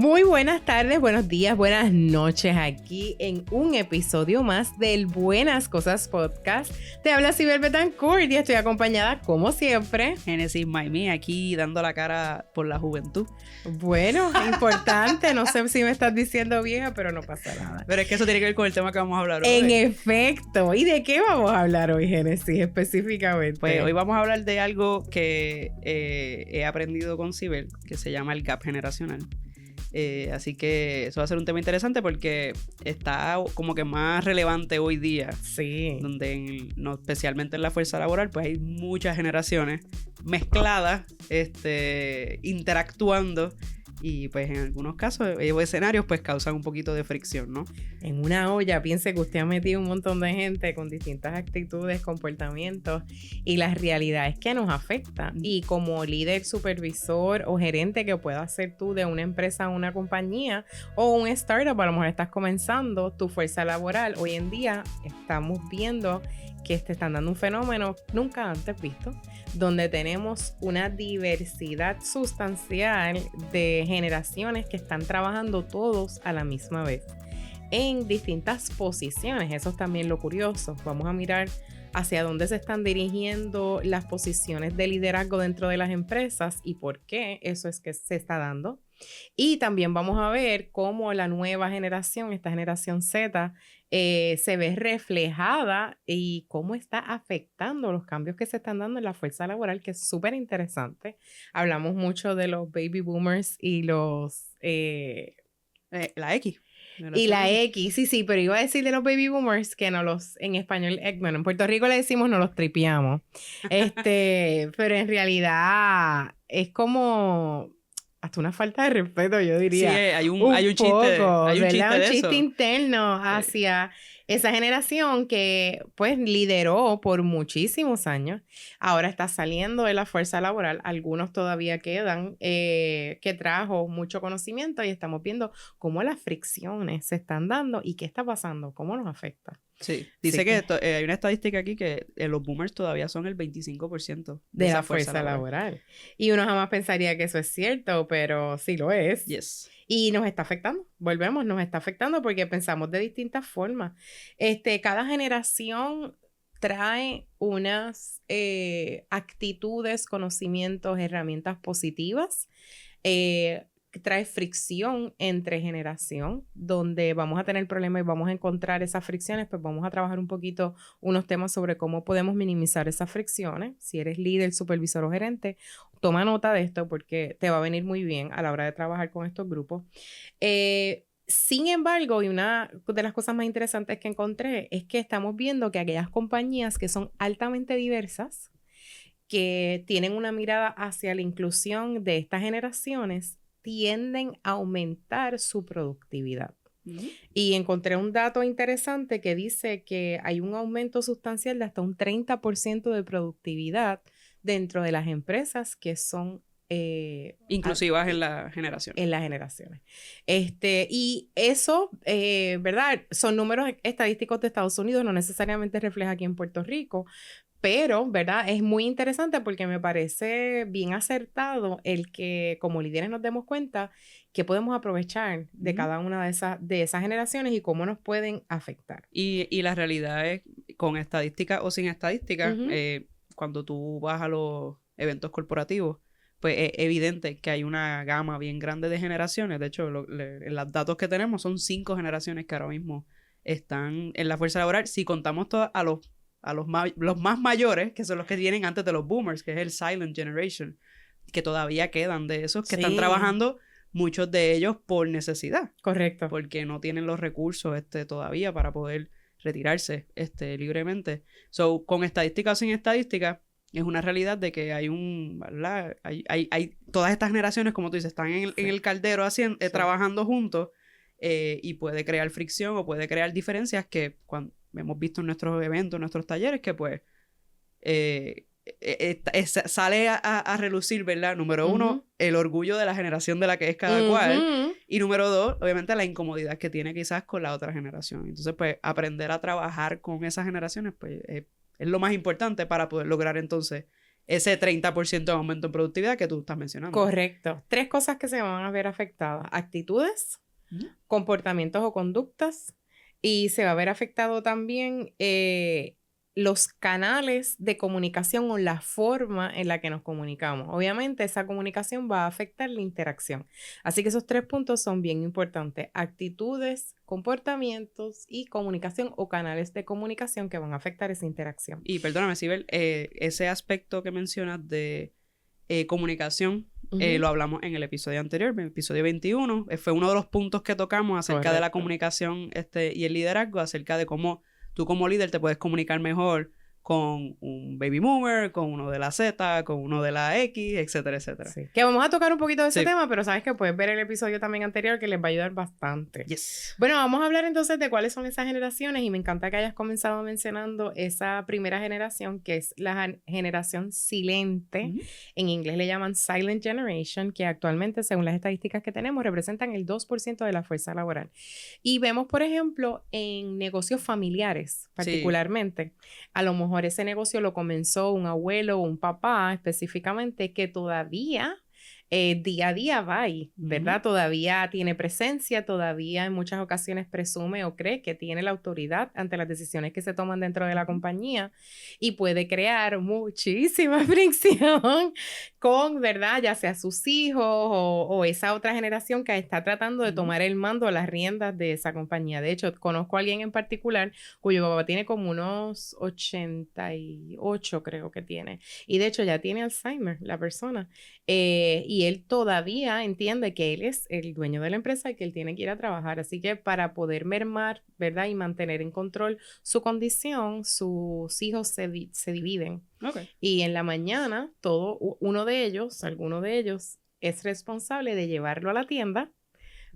Muy buenas tardes, buenos días, buenas noches aquí en un episodio más del Buenas Cosas Podcast. Te habla Sibel Betancourt y estoy acompañada, como siempre, Genesis Maimí, aquí dando la cara por la juventud. Bueno, importante, no sé si me estás diciendo vieja, pero no pasa nada. Pero es que eso tiene que ver con el tema que vamos a hablar hoy. En efecto, ¿y de qué vamos a hablar hoy, Genesis, específicamente? Pues hoy vamos a hablar de algo que he aprendido con Sibel, que se llama el gap generacional. Así que eso va a ser un tema interesante porque está como que más relevante hoy día. Sí. Donde, especialmente en la fuerza laboral, pues hay muchas generaciones mezcladas, interactuando. Y pues en algunos casos o escenarios pues causan un poquito de fricción, ¿no? En una olla, piense que usted ha metido un montón de gente con distintas actitudes, comportamientos, y la realidad es que nos afecta. Y como líder, supervisor o gerente que puedas ser tú de una empresa, una compañía o un startup, a lo mejor estás comenzando tu fuerza laboral. Hoy en día estamos viendo que te están dando un fenómeno nunca antes visto, donde tenemos una diversidad sustancial de generaciones que están trabajando todos a la misma vez en distintas posiciones. Eso es también lo curioso. Vamos a mirar hacia dónde se están dirigiendo las posiciones de liderazgo dentro de las empresas y por qué eso es que se está dando. Y también vamos a ver cómo la nueva generación, esta generación Z, se ve reflejada y cómo está afectando los cambios que se están dando en la fuerza laboral, que es súper interesante. Hablamos mucho de los baby boomers y los... la X. Y la X, sí, pero iba a decir de los baby boomers que no los, en español, bueno, en Puerto Rico le decimos no los tripiamos. Pero en realidad es como... hasta una falta de respeto, yo diría. Sí, hay un chiste de eso. Chiste interno hacia esa generación que pues lideró por muchísimos años. Ahora está saliendo de la fuerza laboral. Algunos todavía quedan, que trajo mucho conocimiento y estamos viendo cómo las fricciones se están dando y qué está pasando, cómo nos afecta. Sí, dice que hay una estadística aquí que los boomers todavía son el 25% de la fuerza laboral. Y uno jamás pensaría que eso es cierto, pero sí lo es. Yes. Y nos está afectando, nos está afectando porque pensamos de distintas formas. Cada generación trae unas actitudes, conocimientos, herramientas positivas, trae fricción entre generación, donde vamos a tener problemas y vamos a encontrar esas fricciones, pues vamos a trabajar un poquito unos temas sobre cómo podemos minimizar esas fricciones. Si eres líder, supervisor o gerente, toma nota de esto porque te va a venir muy bien a la hora de trabajar con estos grupos. Sin embargo, y una de las cosas más interesantes que encontré es que estamos viendo que aquellas compañías que son altamente diversas, que tienen una mirada hacia la inclusión de estas generaciones, tienden a aumentar su productividad. Y encontré un dato interesante que dice que hay un aumento sustancial de hasta un 30% de productividad dentro de las empresas que son inclusivas en las generaciones. En las generaciones. Y eso, ¿verdad? Son números estadísticos de Estados Unidos, no necesariamente refleja aquí en Puerto Rico, pero, ¿verdad? Es muy interesante porque me parece bien acertado el que como líderes nos demos cuenta que podemos aprovechar de cada una de esas generaciones y cómo nos pueden afectar. Y la realidad es, con estadística o sin estadística, cuando tú vas a los eventos corporativos, pues es evidente que hay una gama bien grande de generaciones. De hecho, los datos que tenemos son 5 generaciones que ahora mismo están en la fuerza laboral. Si contamos a los más mayores, que son los que vienen antes de los boomers, que es el silent generation, que todavía quedan de esos que están trabajando, muchos de ellos por necesidad. Correcto. Porque no tienen los recursos todavía para poder retirarse libremente. So, con estadística o sin estadística, es una realidad de que hay ¿verdad? Hay todas estas generaciones, como tú dices, están en el caldero trabajando juntos, y puede crear fricción o puede crear diferencias que cuando hemos visto en nuestros eventos, en nuestros talleres, que pues sale a relucir, ¿verdad? Número uno, el orgullo de la generación de la que es cada cual. Y número dos, obviamente la incomodidad que tiene quizás con la otra generación. Entonces, pues, aprender a trabajar con esas generaciones, pues, es lo más importante para poder lograr entonces ese 30% de aumento en productividad que tú estás mencionando. Correcto. 3 cosas que se van a ver afectadas. Actitudes, comportamientos o conductas, y se va a ver afectado también los canales de comunicación o la forma en la que nos comunicamos. Obviamente, esa comunicación va a afectar la interacción. Así que esos 3 puntos son bien importantes. Actitudes, comportamientos y comunicación o canales de comunicación que van a afectar esa interacción. Y perdóname, Sibel, ese aspecto que mencionas de comunicación, lo hablamos en el episodio anterior, en el episodio 21. Fue uno de los puntos que tocamos acerca de la comunicación y el liderazgo, acerca de cómo tú como líder te puedes comunicar mejor con un baby boomer, con uno de la Z, con uno de la X, etcétera, etcétera. Sí. Que vamos a tocar un poquito de ese tema, pero sabes que puedes ver el episodio también anterior que les va a ayudar bastante. Yes. Bueno, vamos a hablar entonces de cuáles son esas generaciones y me encanta que hayas comenzado mencionando esa primera generación que es la generación silente. En inglés le llaman Silent Generation, que actualmente, según las estadísticas que tenemos, representan el 2% de la fuerza laboral. Y vemos, por ejemplo, en negocios familiares, particularmente, a lo mejor ese negocio lo comenzó un abuelo o un papá específicamente que todavía día a día va ahí, ¿verdad? Todavía tiene presencia, todavía en muchas ocasiones presume o cree que tiene la autoridad ante las decisiones que se toman dentro de la compañía y puede crear muchísima fricción con, ¿verdad? Ya sea sus hijos o esa otra generación que está tratando de tomar el mando o las riendas de esa compañía. De hecho, conozco a alguien en particular cuyo papá tiene como unos 88, creo que tiene. Y de hecho ya tiene Alzheimer, la persona. Y él todavía entiende que él es el dueño de la empresa y que él tiene que ir a trabajar. Así que para poder mermar, ¿verdad? Y mantener en control su condición, sus hijos se dividen. Okay. Y en la mañana, alguno de ellos es responsable de llevarlo a la tienda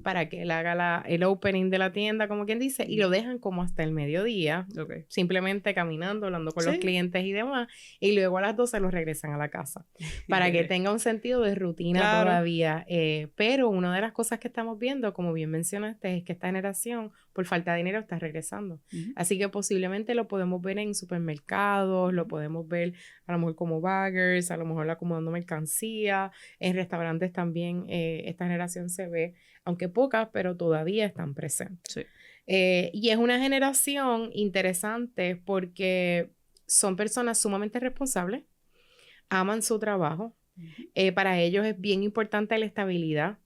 para que él haga el opening de la tienda, como quien dice, y lo dejan como hasta el mediodía, simplemente caminando, hablando con los clientes y demás, y luego a las 12 los regresan a la casa, para que tenga un sentido de rutina todavía. Pero una de las cosas que estamos viendo, como bien mencionaste, es que esta generación, por falta de dinero, está regresando. Así que posiblemente lo podemos ver en supermercados, lo podemos ver a lo mejor como baggers, a lo mejor acomodando mercancía, en restaurantes también esta generación se ve, aunque pocas, pero todavía están presentes. Sí. Y es una generación interesante porque son personas sumamente responsables, aman su trabajo, para ellos es bien importante la estabilidad,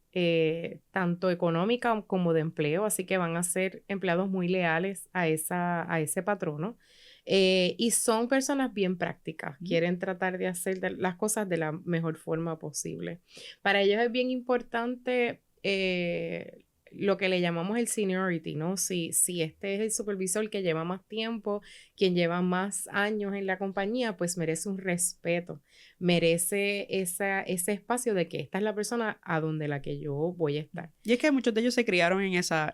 tanto económica como de empleo, así que van a ser empleados muy leales a ese patrono. Y son personas bien prácticas, quieren tratar de hacer las cosas de la mejor forma posible. Para ellos es bien importante lo que le llamamos el seniority, ¿no? Si este es el supervisor que lleva más tiempo, quien lleva más años en la compañía, pues merece un respeto, merece ese espacio de que esta es la persona a donde la que yo voy a estar. Y es que muchos de ellos se criaron en ese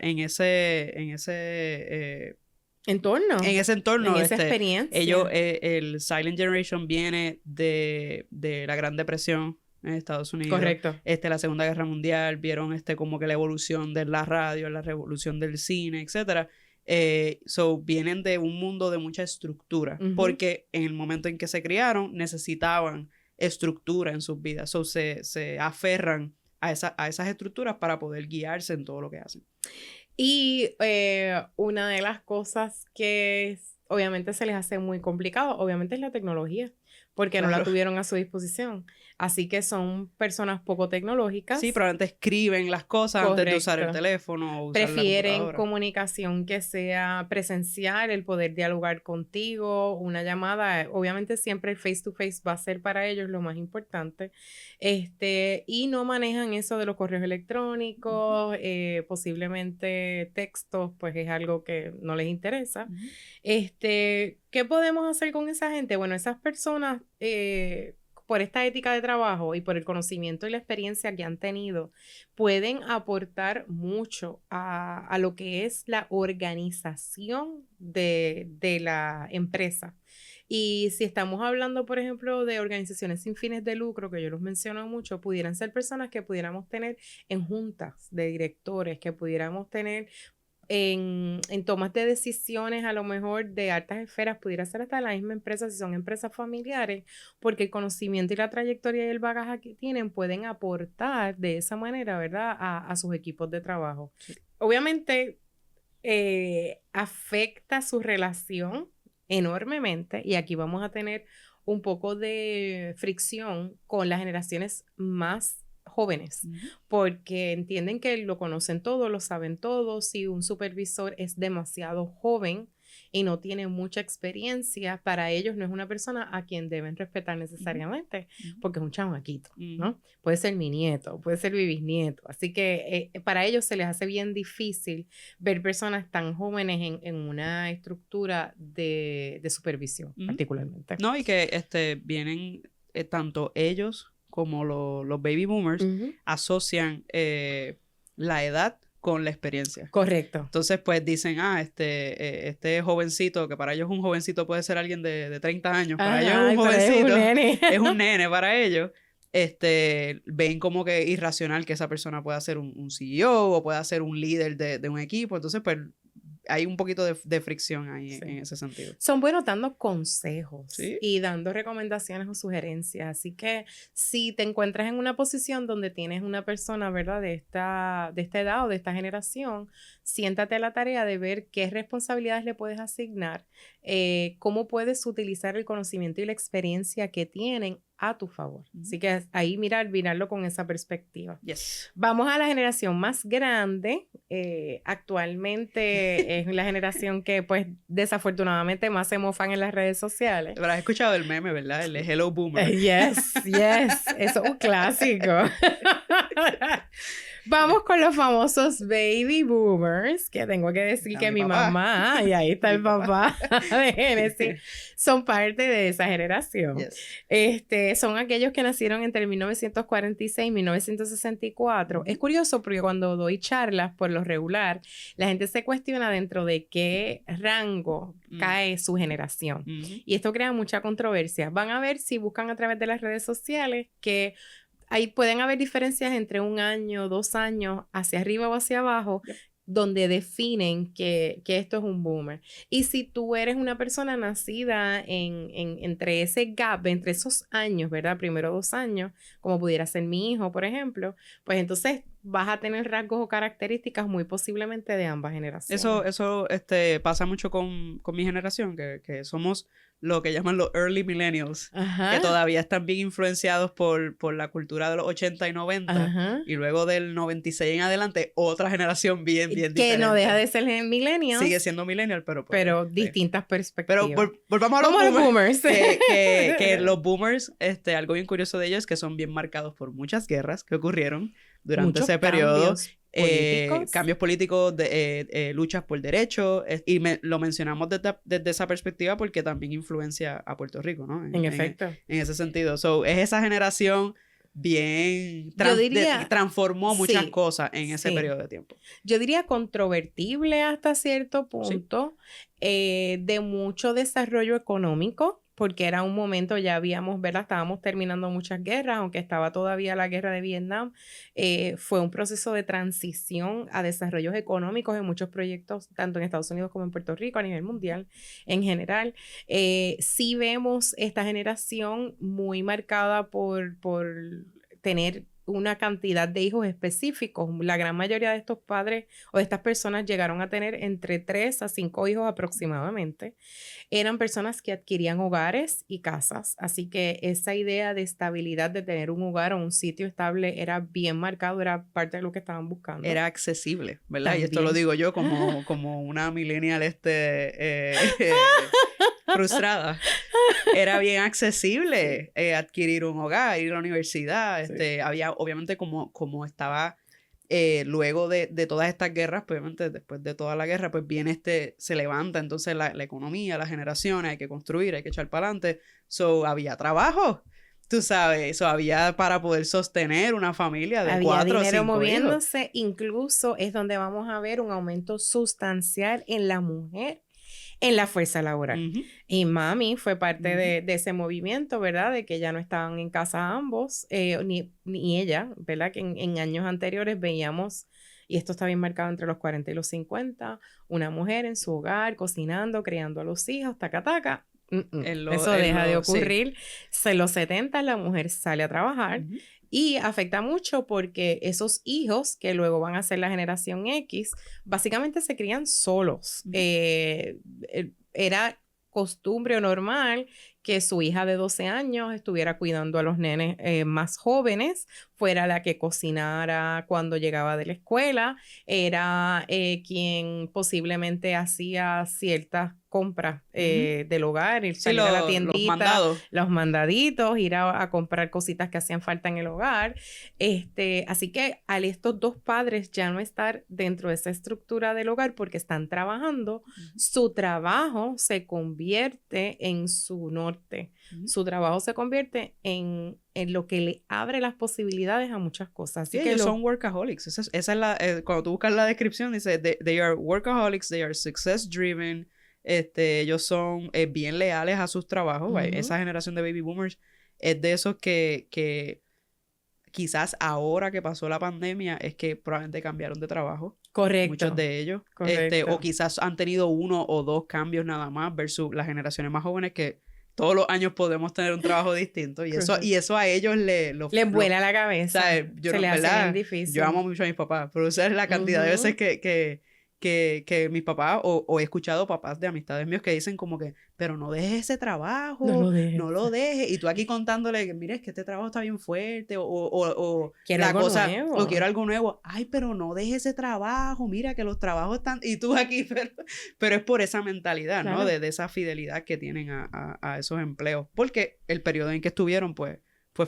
entorno. En esa experiencia. Ellos, el Silent Generation viene de la Gran Depresión en Estados Unidos. Correcto. La Segunda Guerra Mundial, vieron como que la evolución de la radio, la revolución del cine, etcétera. Vienen de un mundo de mucha estructura, porque en el momento en que se criaron necesitaban estructura en sus vidas. Se aferran a esas estructuras para poder guiarse en todo lo que hacen. Y una de las cosas que obviamente se les hace muy complicado, obviamente es la tecnología, porque no la tuvieron a su disposición. Así que son personas poco tecnológicas. Sí, probablemente escriben las cosas antes de usar el teléfono o usar la computadora. Prefieren comunicación que sea presencial, el poder dialogar contigo, una llamada. Obviamente siempre el face to face va a ser para ellos lo más importante. Y no manejan eso de los correos electrónicos, posiblemente textos, pues es algo que no les interesa. ¿Qué podemos hacer con esa gente? Bueno, esas personas, por esta ética de trabajo y por el conocimiento y la experiencia que han tenido, pueden aportar mucho a lo que es la organización de la empresa. Y si estamos hablando, por ejemplo, de organizaciones sin fines de lucro, que yo los menciono mucho, pudieran ser personas que pudiéramos tener en juntas de directores, que pudiéramos tener en tomas de decisiones a lo mejor de altas esferas pudiera ser hasta la misma empresa si son empresas familiares, porque el conocimiento y la trayectoria y el bagaje que tienen pueden aportar de esa manera, ¿verdad? A sus equipos de trabajo. Sí. Obviamente afecta su relación enormemente y aquí vamos a tener un poco de fricción con las generaciones más jóvenes, porque entienden que lo conocen todo, lo saben todo. Si un supervisor es demasiado joven y no tiene mucha experiencia, para ellos no es una persona a quien deben respetar necesariamente, porque es un chamaquito, ¿no? Puede ser mi nieto, puede ser mi bisnieto, así que para ellos se les hace bien difícil ver personas tan jóvenes en una estructura de supervisión, particularmente. No, y que vienen tanto ellos como los baby boomers asocian la edad con la experiencia. Correcto. Entonces, pues dicen, este jovencito, que para ellos un jovencito puede ser alguien de 30 años, para ellos es un jovencito, es un nene para ellos. Ven como que irracional que esa persona pueda ser un CEO o pueda ser un líder de un equipo. Entonces, pues hay un poquito de fricción ahí en ese sentido. Son buenos dando consejos y dando recomendaciones o sugerencias. Así que si te encuentras en una posición donde tienes una persona, ¿verdad? de esta edad o de esta generación, siéntate a la tarea de ver qué responsabilidades le puedes asignar, cómo puedes utilizar el conocimiento y la experiencia que tienen a tu favor. Así que ahí mirarlo con esa perspectiva. Yes. Vamos a la generación más grande. Actualmente es la generación que pues desafortunadamente más se mofan en las redes sociales. Pero has escuchado el meme, ¿verdad? El Hello Boomer. Yes. Eso es un clásico. Vamos con los famosos baby boomers, que tengo que decir que mi mamá, y ahí está el papá de Génesis, son parte de esa generación. Yes. Son aquellos que nacieron entre 1946 y 1964. Es curioso porque cuando doy charlas, por lo regular, la gente se cuestiona dentro de qué rango cae su generación. Y esto crea mucha controversia. Van a ver si buscan a través de las redes sociales que ahí pueden haber diferencias entre 1 año, 2 años, hacia arriba o hacia abajo, donde definen que esto es un boomer. Y si tú eres una persona nacida entre ese gap, entre esos años, ¿verdad? Primero 2 años, como pudiera ser mi hijo, por ejemplo, pues entonces vas a tener rasgos o características muy posiblemente de ambas generaciones. Eso pasa mucho con mi generación, que somos lo que llaman los early millennials, que todavía están bien influenciados por la cultura de los 80 y 90, y luego del 96 en adelante, otra generación bien diferente. Que no deja de ser millennials. Sigue siendo millennial, pero distintas perspectivas. Pero volvamos a los boomers. que los boomers, algo bien curioso de ellos es que son bien marcados por muchas guerras que ocurrieron durante ese periodo. Cambios políticos, luchas por derechos, y lo mencionamos desde esa perspectiva porque también influencia a Puerto Rico, ¿no? En efecto. En ese sentido. Es esa generación bien transformó muchas cosas en ese periodo de tiempo. Yo diría controvertible hasta cierto punto, de mucho desarrollo económico, porque era un momento, ya habíamos, ¿verdad? Estábamos terminando muchas guerras, aunque estaba todavía la guerra de Vietnam. Fue un proceso de transición a desarrollos económicos en muchos proyectos, tanto en Estados Unidos como en Puerto Rico, a nivel mundial en general. Sí vemos esta generación muy marcada por tener una cantidad de hijos específicos. La gran mayoría de estos padres o de estas personas llegaron a tener entre 3 a 5 hijos aproximadamente. Eran personas que adquirían hogares y casas, así que esa idea de estabilidad, de tener un hogar o un sitio estable era bien marcado, era parte de lo que estaban buscando. Era accesible, ¿verdad? También. Y esto lo digo yo como una millennial frustrada. Era bien accesible adquirir un hogar, ir a la universidad. Había, obviamente, como estaba luego de todas estas guerras, pues obviamente después de toda la guerra, pues viene se levanta entonces la economía, las generaciones, hay que construir, hay que echar para adelante. Había trabajo, tú sabes, había para poder sostener una familia de 4 o 5 hijos. Había dinero moviéndose, incluso es donde vamos a ver un aumento sustancial en la mujer en la fuerza laboral. Y mami fue parte de ese movimiento, ¿verdad? De que ya no estaban en casa ambos, ni ella, ¿verdad? Que en años anteriores veíamos y esto está bien marcado entre los 40 y los 50, una mujer en su hogar, cocinando, criando a los hijos, taca, taca. Eso deja de ocurrir. Sí. En los 70 la mujer sale a trabajar y afecta mucho porque esos hijos que luego van a ser la generación X, básicamente se crían solos. Era costumbre o normal que su hija de 12 años estuviera cuidando a los nenes más jóvenes, fuera la que cocinara cuando llegaba de la escuela, era quien posiblemente hacía ciertas compras del hogar, ir salir a la tiendita, los mandaditos, ir a comprar cositas que hacían falta en el hogar. Así que al estos dos padres ya no estar dentro de esa estructura del hogar porque están trabajando, su trabajo se convierte en su norte. Su trabajo se convierte en lo que le abre las posibilidades a muchas cosas. Así que ellos son workaholics. Esa es la, cuando tú buscas la descripción, dice, they are workaholics, they are success driven, ellos son bien leales a sus trabajos. Esa generación de baby boomers es de esos que quizás ahora que pasó la pandemia es que probablemente cambiaron de trabajo. Correcto. Muchos de ellos. O quizás han tenido 1 o 2 cambios nada más versus las generaciones más jóvenes que todos los años podemos tener un trabajo distinto y eso a ellos les vuela la cabeza. ¿Sabes? Se les hace bien difícil. Yo amo mucho a mis papás, pero esa es la cantidad de veces que mis papás, o he escuchado papás de amistades míos que dicen como que, pero no dejes ese trabajo, no lo dejes, y tú aquí contándole que, mire, es que este trabajo está bien fuerte, o quiero la algo cosa, nuevo. o quiero algo nuevo, ay, pero no dejes ese trabajo, mira que los trabajos están, y tú aquí, pero es por esa mentalidad, claro, ¿no? De esa fidelidad que tienen a esos empleos, porque el periodo en que estuvieron, pues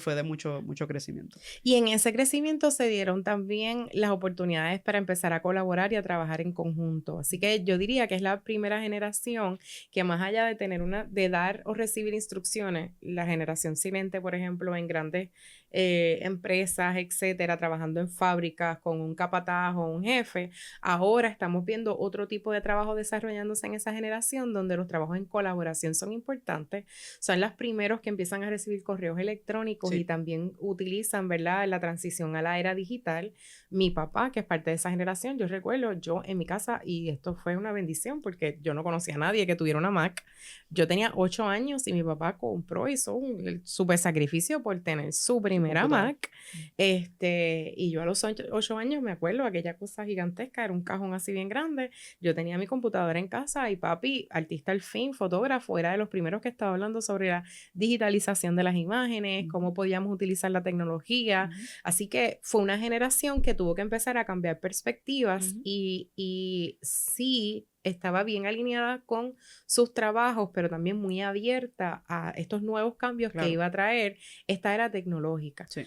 fue de mucho crecimiento. Y en ese crecimiento se dieron también las oportunidades para empezar a colaborar y a trabajar en conjunto. Así que yo diría que es la primera generación que, más allá de tener de dar o recibir instrucciones, la generación silente, por ejemplo, en grandes empresas, etcétera, trabajando en fábricas con un capataz o un jefe, ahora estamos viendo otro tipo de trabajo desarrollándose en esa generación donde los trabajos en colaboración son importantes. Son los primeros que empiezan a recibir correos electrónicos y también utilizan, ¿verdad?, la transición a la era digital. Mi papá, que es parte de esa generación, yo recuerdo, yo en mi casa, y esto fue una bendición porque yo no conocía a nadie que tuviera una Mac. Yo tenía 8 años y mi papá compró, hizo un súper sacrificio por tener su primera Mac. Y yo a los 8 años me acuerdo, aquella cosa gigantesca, era un cajón así bien grande. Yo tenía mi computadora en casa y papi, artista al fin, fotógrafo, era de los primeros que estaba hablando sobre la digitalización de las imágenes, cómo podíamos utilizar la tecnología. Así que fue una generación que tuvo que empezar a cambiar perspectivas y sí estaba bien alineada con sus trabajos, pero también muy abierta a estos nuevos cambios que iba a traer esta era tecnológica. Sí.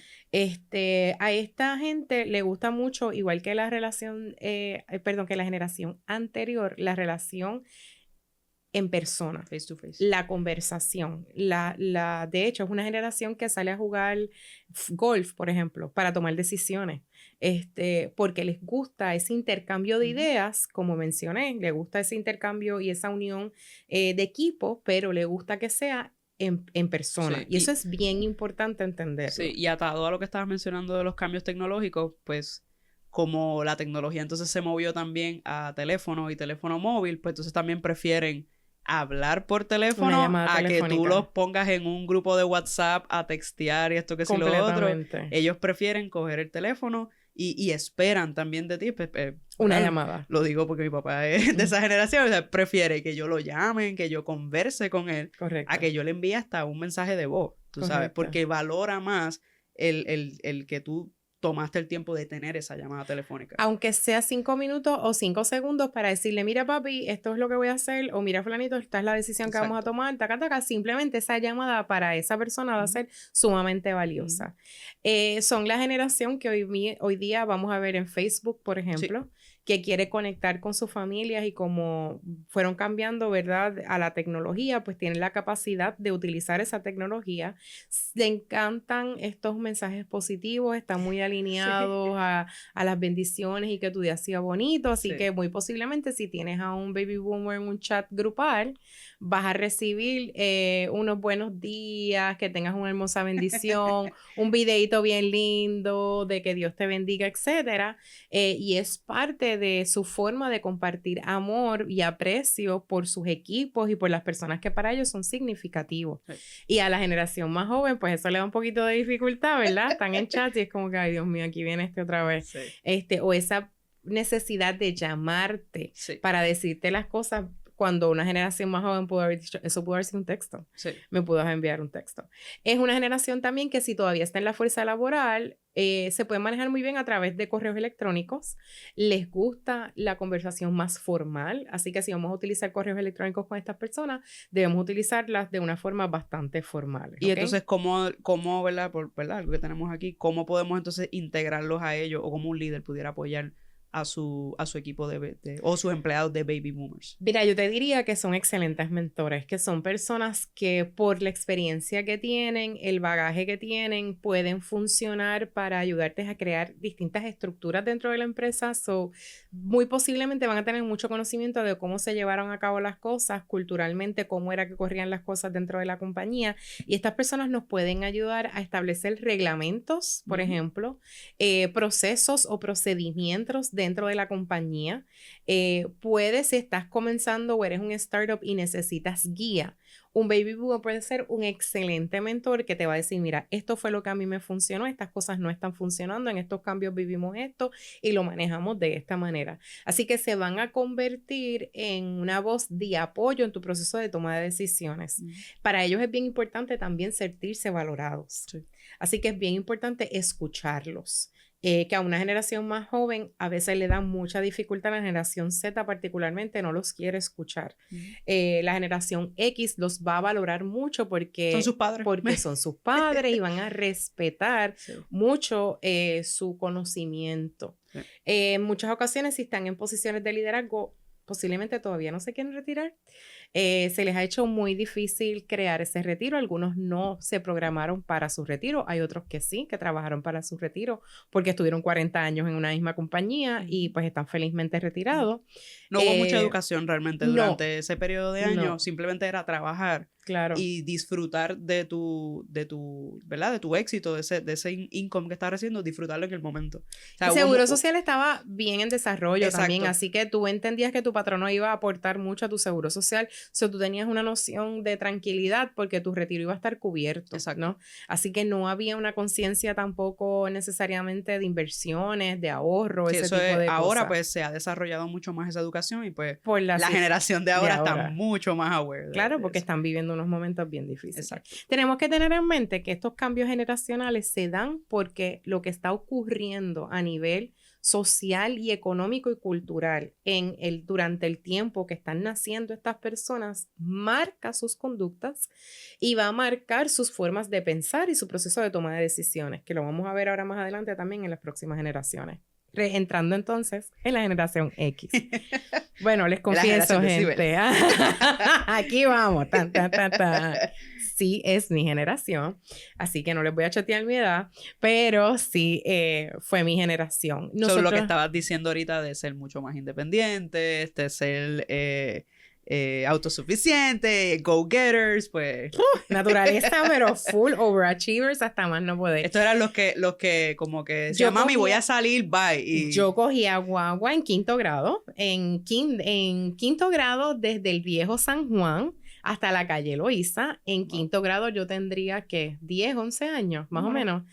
A esta gente le gusta mucho, igual que la relación, que la generación anterior, la relación en persona, face to face, la conversación, de hecho es una generación que sale a jugar golf, por ejemplo, para tomar decisiones, porque les gusta ese intercambio de ideas, como mencioné, les gusta ese intercambio y esa unión de equipo, pero le gusta que sea en persona. Sí, y eso es bien importante entenderlo. Sí, y atado a lo que estabas mencionando de los cambios tecnológicos, pues como la tecnología entonces se movió también a teléfono y teléfono móvil, pues entonces también prefieren hablar por teléfono a que tú los pongas en un grupo de WhatsApp a textear y esto que sí lo otro. Ellos prefieren coger el teléfono y esperan también de ti una llamada. Lo digo porque mi papá es de esa generación, o sea, prefiere que yo lo llamen, que yo converse con él, a que yo le envíe hasta un mensaje de voz, tú sabes, porque valora más el que tú tomaste el tiempo de tener esa llamada telefónica. Aunque sea 5 minutos o 5 segundos para decirle, mira papi, esto es lo que voy a hacer, o mira fulanito, esta es la decisión que vamos a tomar, simplemente esa llamada para esa persona va a ser sumamente valiosa. Son la generación que hoy día vamos a ver en Facebook, por ejemplo, que quiere conectar con sus familias y como fueron cambiando, ¿verdad?, a la tecnología, pues tienen la capacidad de utilizar esa tecnología. Le encantan estos mensajes positivos, están muy alineados a las bendiciones y que tu día sea bonito, así que muy posiblemente si tienes a un baby boomer en un chat grupal, vas a recibir unos buenos días, que tengas una hermosa bendición, un videito bien lindo de que Dios te bendiga, etcétera, y es parte de su forma de compartir amor y aprecio por sus equipos y por las personas que para ellos son significativos. Y a la generación más joven, pues eso le da un poquito de dificultad, ¿verdad? Están en chat y es como que, ay, Dios mío, aquí viene otra vez. O esa necesidad de llamarte para decirte las cosas, cuando una generación más joven pudo haber dicho, eso pudo haber sido un texto. Me pudo enviar un texto. Es una generación también que si todavía está en la fuerza laboral, se puede manejar muy bien a través de correos electrónicos. Les gusta la conversación más formal, así que si vamos a utilizar correos electrónicos con estas personas, debemos utilizarlas de una forma bastante formal. Y entonces, ¿cómo ¿verdad? ¿verdad? Algo que tenemos aquí, ¿cómo podemos entonces integrarlos a ellos o cómo un líder pudiera apoyar a su equipo o sus empleados de baby boomers? Mira, yo te diría que son excelentes mentores, que son personas que por la experiencia que tienen, el bagaje que tienen, pueden funcionar para ayudarte a crear distintas estructuras dentro de la empresa. Muy posiblemente van a tener mucho conocimiento de cómo se llevaron a cabo las cosas culturalmente, cómo era que corrían las cosas dentro de la compañía, y estas personas nos pueden ayudar a establecer reglamentos, por ejemplo, procesos o procedimientos dentro de la compañía. Puedes, si estás comenzando o eres un startup y necesitas guía, un baby boomer puede ser un excelente mentor que te va a decir, mira, esto fue lo que a mí me funcionó, estas cosas no están funcionando, en estos cambios vivimos esto y lo manejamos de esta manera. Así que se van a convertir en una voz de apoyo en tu proceso de toma de decisiones. Para ellos es bien importante también sentirse valorados. Así que es bien importante escucharlos. Que a una generación más joven a veces le da mucha dificultad, a la generación Z particularmente no los quiere escuchar. La generación X los va a valorar mucho porque son sus padres, son sus padres y van a respetar mucho su conocimiento. En muchas ocasiones, si están en posiciones de liderazgo, posiblemente todavía no se quieren retirar. Se les ha hecho muy difícil crear ese retiro. Algunos no se programaron para su retiro. Hay otros que sí, que trabajaron para su retiro porque estuvieron 40 años en una misma compañía y pues están felizmente retirados. No hubo mucha educación realmente durante ese periodo de años. Simplemente era trabajar. Claro. Y disfrutar de tu ¿verdad? De tu éxito, de ese income que estás recibiendo, disfrutarlo en el momento. O sea, el seguro social estaba bien en desarrollo también, así que tú entendías que tu patrono iba a aportar mucho a tu seguro social, tú tenías una noción de tranquilidad porque tu retiro iba a estar cubierto, ¿no? Así que no había una conciencia tampoco necesariamente de inversiones, de ahorro, ese tipo de cosas. Ahora pues se ha desarrollado mucho más esa educación y pues la generación de ahora está mucho más aware. Claro, porque están viviendo unos momentos bien difíciles. Tenemos que tener en mente que estos cambios generacionales se dan porque lo que está ocurriendo a nivel social y económico y cultural durante el tiempo que están naciendo estas personas marca sus conductas y va a marcar sus formas de pensar y su proceso de toma de decisiones, que lo vamos a ver ahora más adelante también en las próximas generaciones. Entrando entonces en la generación X. Bueno, les confieso, gente. Aquí vamos. Sí, es mi generación. Así que no les voy a chatear mi edad, pero sí fue mi generación. Sobre lo que estabas diciendo ahorita de ser mucho más independiente, de ser autosuficiente, go-getters, pues. Naturaleza, pero full overachievers hasta más no poder. Estos eran los que como que decían, mami, voy a salir, bye. Y... Yo cogía guagua en quinto grado. En quinto grado, desde el viejo San Juan hasta la calle Loíza. En quinto grado yo tendría, ¿qué? 10, 11 años, más o menos.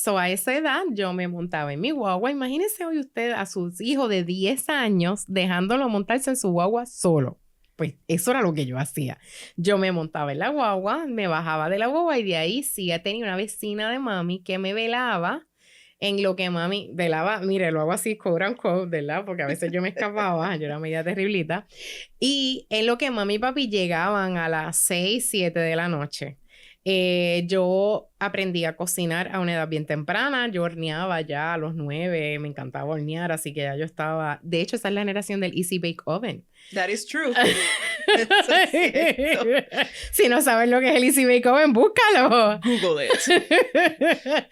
A esa edad yo me montaba en mi guagua. Imagínense hoy usted a sus hijos de 10 años dejándolo montarse en su guagua solo. Pues eso era lo que yo hacía. Yo me montaba en la guagua, me bajaba de la guagua y de ahí sí tenía una vecina de mami que me velaba en lo que mami velaba. Mire, lo hago así, quote unquote, ¿verdad? Porque a veces yo me escapaba, yo era media terriblita. Y en lo que mami y papi llegaban a las 6, 7 de la noche. Yo aprendí a cocinar a una edad bien temprana. Yo horneaba ya a los 9, me encantaba hornear, así que ya yo estaba... De hecho, esa es la generación del Easy Bake Oven. That is true. Eso es cierto. Si no sabes lo que es el Easy Bake Oven, búscalo. Google it.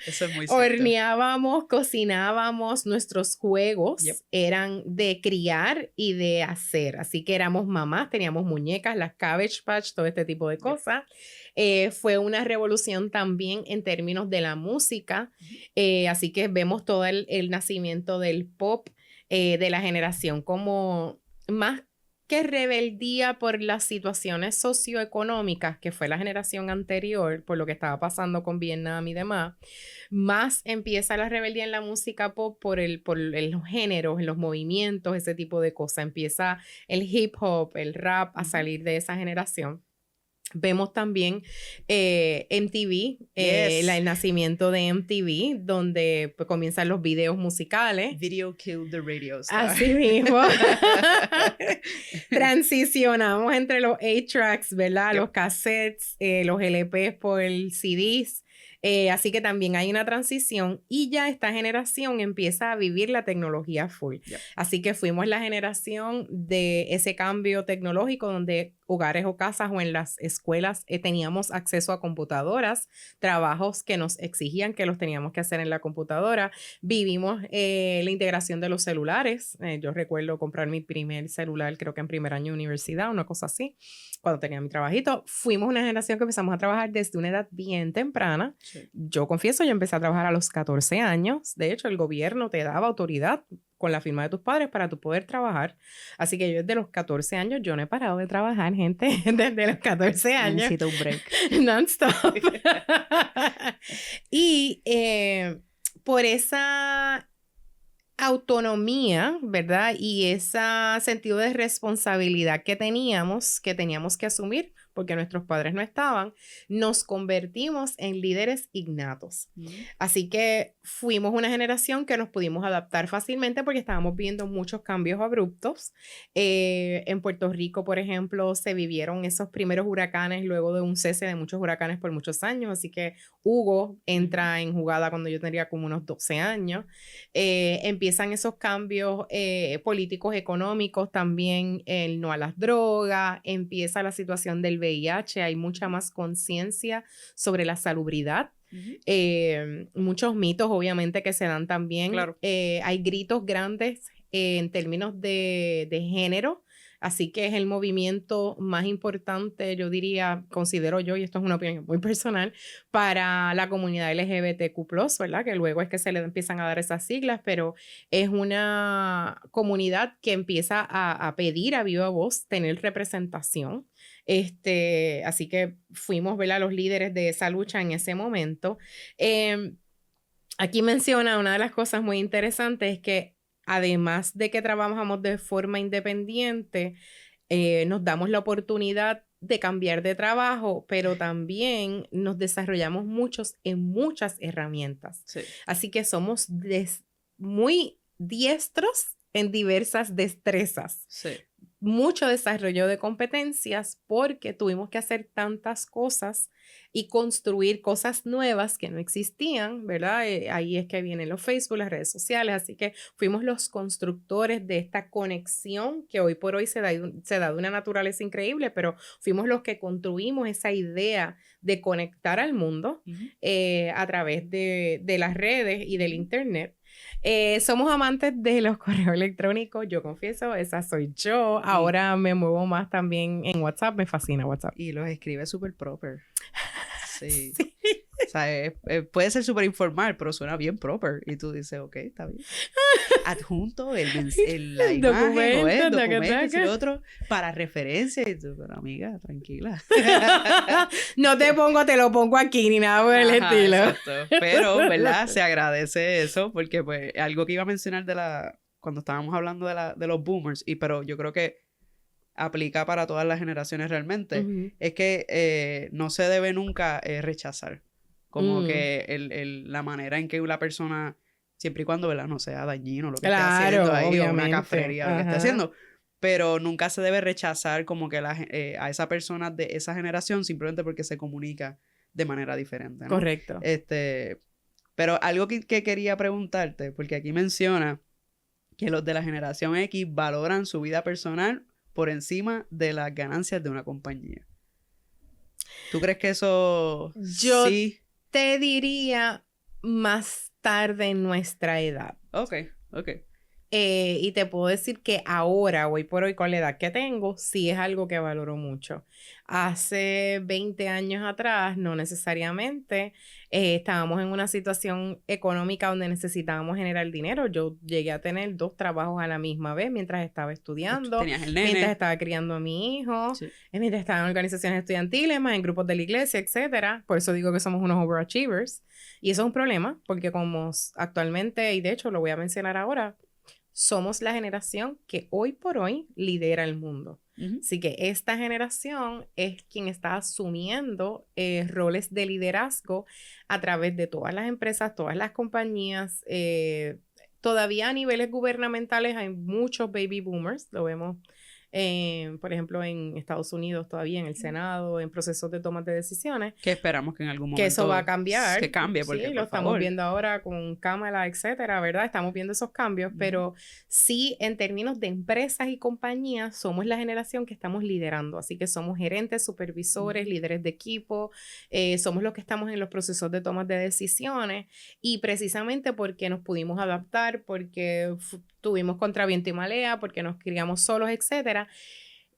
Eso es muy cierto. Horneábamos, cocinábamos, nuestros juegos Yep. eran de criar y de hacer. Así que éramos mamás, teníamos muñecas, las Cabbage Patch, todo este tipo de cosas. Fue una revolución también en términos de la música. Así que vemos todo el nacimiento del pop, de la generación como más que rebeldía por las situaciones socioeconómicas, que fue la generación anterior, por lo que estaba pasando con Vietnam y demás, más empieza la rebeldía en la música pop por los géneros, en los movimientos, ese tipo de cosas. Empieza el hip hop, el rap a salir de esa generación. Vemos también MTV, el nacimiento de MTV, donde pues, comienzan los videos musicales. Video killed the radio star. Así mismo. Transicionamos entre los 8-tracks, ¿verdad? Yep. Los cassettes, los LPs por CDs. Así que también hay una transición y ya esta generación empieza a vivir la tecnología full. Yep. Así que fuimos la generación de ese cambio tecnológico donde hogares o casas o en las escuelas teníamos acceso a computadoras, trabajos que nos exigían que los teníamos que hacer en la computadora. Vivimos la integración de los celulares. Yo recuerdo comprar mi primer celular, creo que en primer año de universidad, una cosa así, cuando tenía mi trabajito. Fuimos una generación que empezamos a trabajar desde una edad bien temprana. Sí. Yo confieso, yo empecé a trabajar a los 14 años. De hecho, el gobierno te daba autoridad con la firma de tus padres para tú poder trabajar. Así que yo desde los 14 años, yo no he parado de trabajar, gente, desde los 14 años. Necesito un break. Non-stop. Y por esa autonomía, ¿verdad? Y ese sentido de responsabilidad que teníamos que asumir, porque nuestros padres no estaban, nos convertimos en líderes innatos. Así que fuimos una generación que nos pudimos adaptar fácilmente porque estábamos viendo muchos cambios abruptos. En Puerto Rico, por ejemplo, se vivieron esos primeros huracanes luego de un cese de muchos huracanes por muchos años. Así que Hugo entra en jugada cuando yo tenía como unos 12 años. Empiezan esos cambios políticos, económicos, también el no a las drogas, empieza la situación del VIH, hay mucha más conciencia sobre la salubridad. Muchos mitos, obviamente, que se dan también. Claro. Hay gritos grandes en términos de género. Así que es el movimiento más importante, yo diría, considero yo, y esto es una opinión muy personal, para la comunidad LGBTQ+, ¿verdad? Que luego es que se le empiezan a dar esas siglas, pero es una comunidad que empieza a pedir a viva voz tener representación. Así que fuimos, ¿verdad?, los líderes de esa lucha en ese momento. Aquí menciona una de las cosas muy interesantes es que además de que trabajamos de forma independiente, nos damos la oportunidad de cambiar de trabajo, pero también nos desarrollamos en muchas herramientas. Sí. Así que somos muy diestros en diversas destrezas. Sí. Mucho desarrollo de competencias porque tuvimos que hacer tantas cosas y construir cosas nuevas que no existían, ¿verdad? Ahí es que vienen los Facebook, las redes sociales, así que fuimos los constructores de esta conexión que hoy por hoy se da de una naturaleza increíble, pero fuimos los que construimos esa idea de conectar al mundo a través de las redes y del internet. Somos amantes de los correos electrónicos, yo confieso, esa soy yo. Ahora me muevo más también en WhatsApp, me fascina WhatsApp. Y los escribe súper proper. Sí. Sí. O sea, puede ser súper informal, pero suena bien proper. Y tú dices, ok, está bien. Adjunto la imagen o el documento y lo otro para referencia. Y tú, pero amiga, tranquila. No te lo pongo aquí ni nada por el estilo. Exacto. Pero, ¿verdad? Se agradece eso porque, pues, algo que iba a mencionar cuando estábamos hablando de los boomers, pero yo creo que aplica para todas las generaciones realmente, es que no se debe nunca rechazar. Como que la manera en que una persona, siempre y cuando, ¿verdad?, no sea dañino lo que esté haciendo ahí, o una cafrería lo que esté haciendo, pero nunca se debe rechazar como que a esa persona de esa generación simplemente porque se comunica de manera diferente, ¿no? Correcto. Pero algo que quería preguntarte, porque aquí menciona que los de la generación X valoran su vida personal por encima de las ganancias de una compañía. ¿Tú crees que eso Yo sí? Te diría más tarde en nuestra edad. Ok. Y te puedo decir que ahora, hoy por hoy, con la edad que tengo, sí es algo que valoro mucho. Hace 20 años atrás, no necesariamente, estábamos en una situación económica donde necesitábamos generar dinero. Yo llegué a tener 2 trabajos a la misma vez mientras estaba estudiando, tenías el nene, mientras estaba criando a mi hijo, sí, mientras estaba en organizaciones estudiantiles, más en grupos de la iglesia, etcétera. Por eso digo que somos unos overachievers. Y eso es un problema, porque como actualmente, y de hecho lo voy a mencionar ahora, somos la generación que hoy por hoy lidera el mundo. Así que esta generación es quien está asumiendo roles de liderazgo a través de todas las empresas, todas las compañías. Todavía a niveles gubernamentales hay muchos baby boomers, lo vemos. Por ejemplo, en Estados Unidos todavía, en el Senado, en procesos de toma de decisiones. Que esperamos que en algún momento que eso va a cambiar. Que cambie, porque sí, lo estamos viendo ahora con Kamala, etcétera, ¿verdad? Estamos viendo esos cambios, pero sí, en términos de empresas y compañías, somos la generación que estamos liderando. Así que somos gerentes, supervisores, líderes de equipo, somos los que estamos en los procesos de toma de decisiones, y precisamente porque nos pudimos adaptar, porque tuvimos contra viento y marea, porque nos criamos solos, etcétera,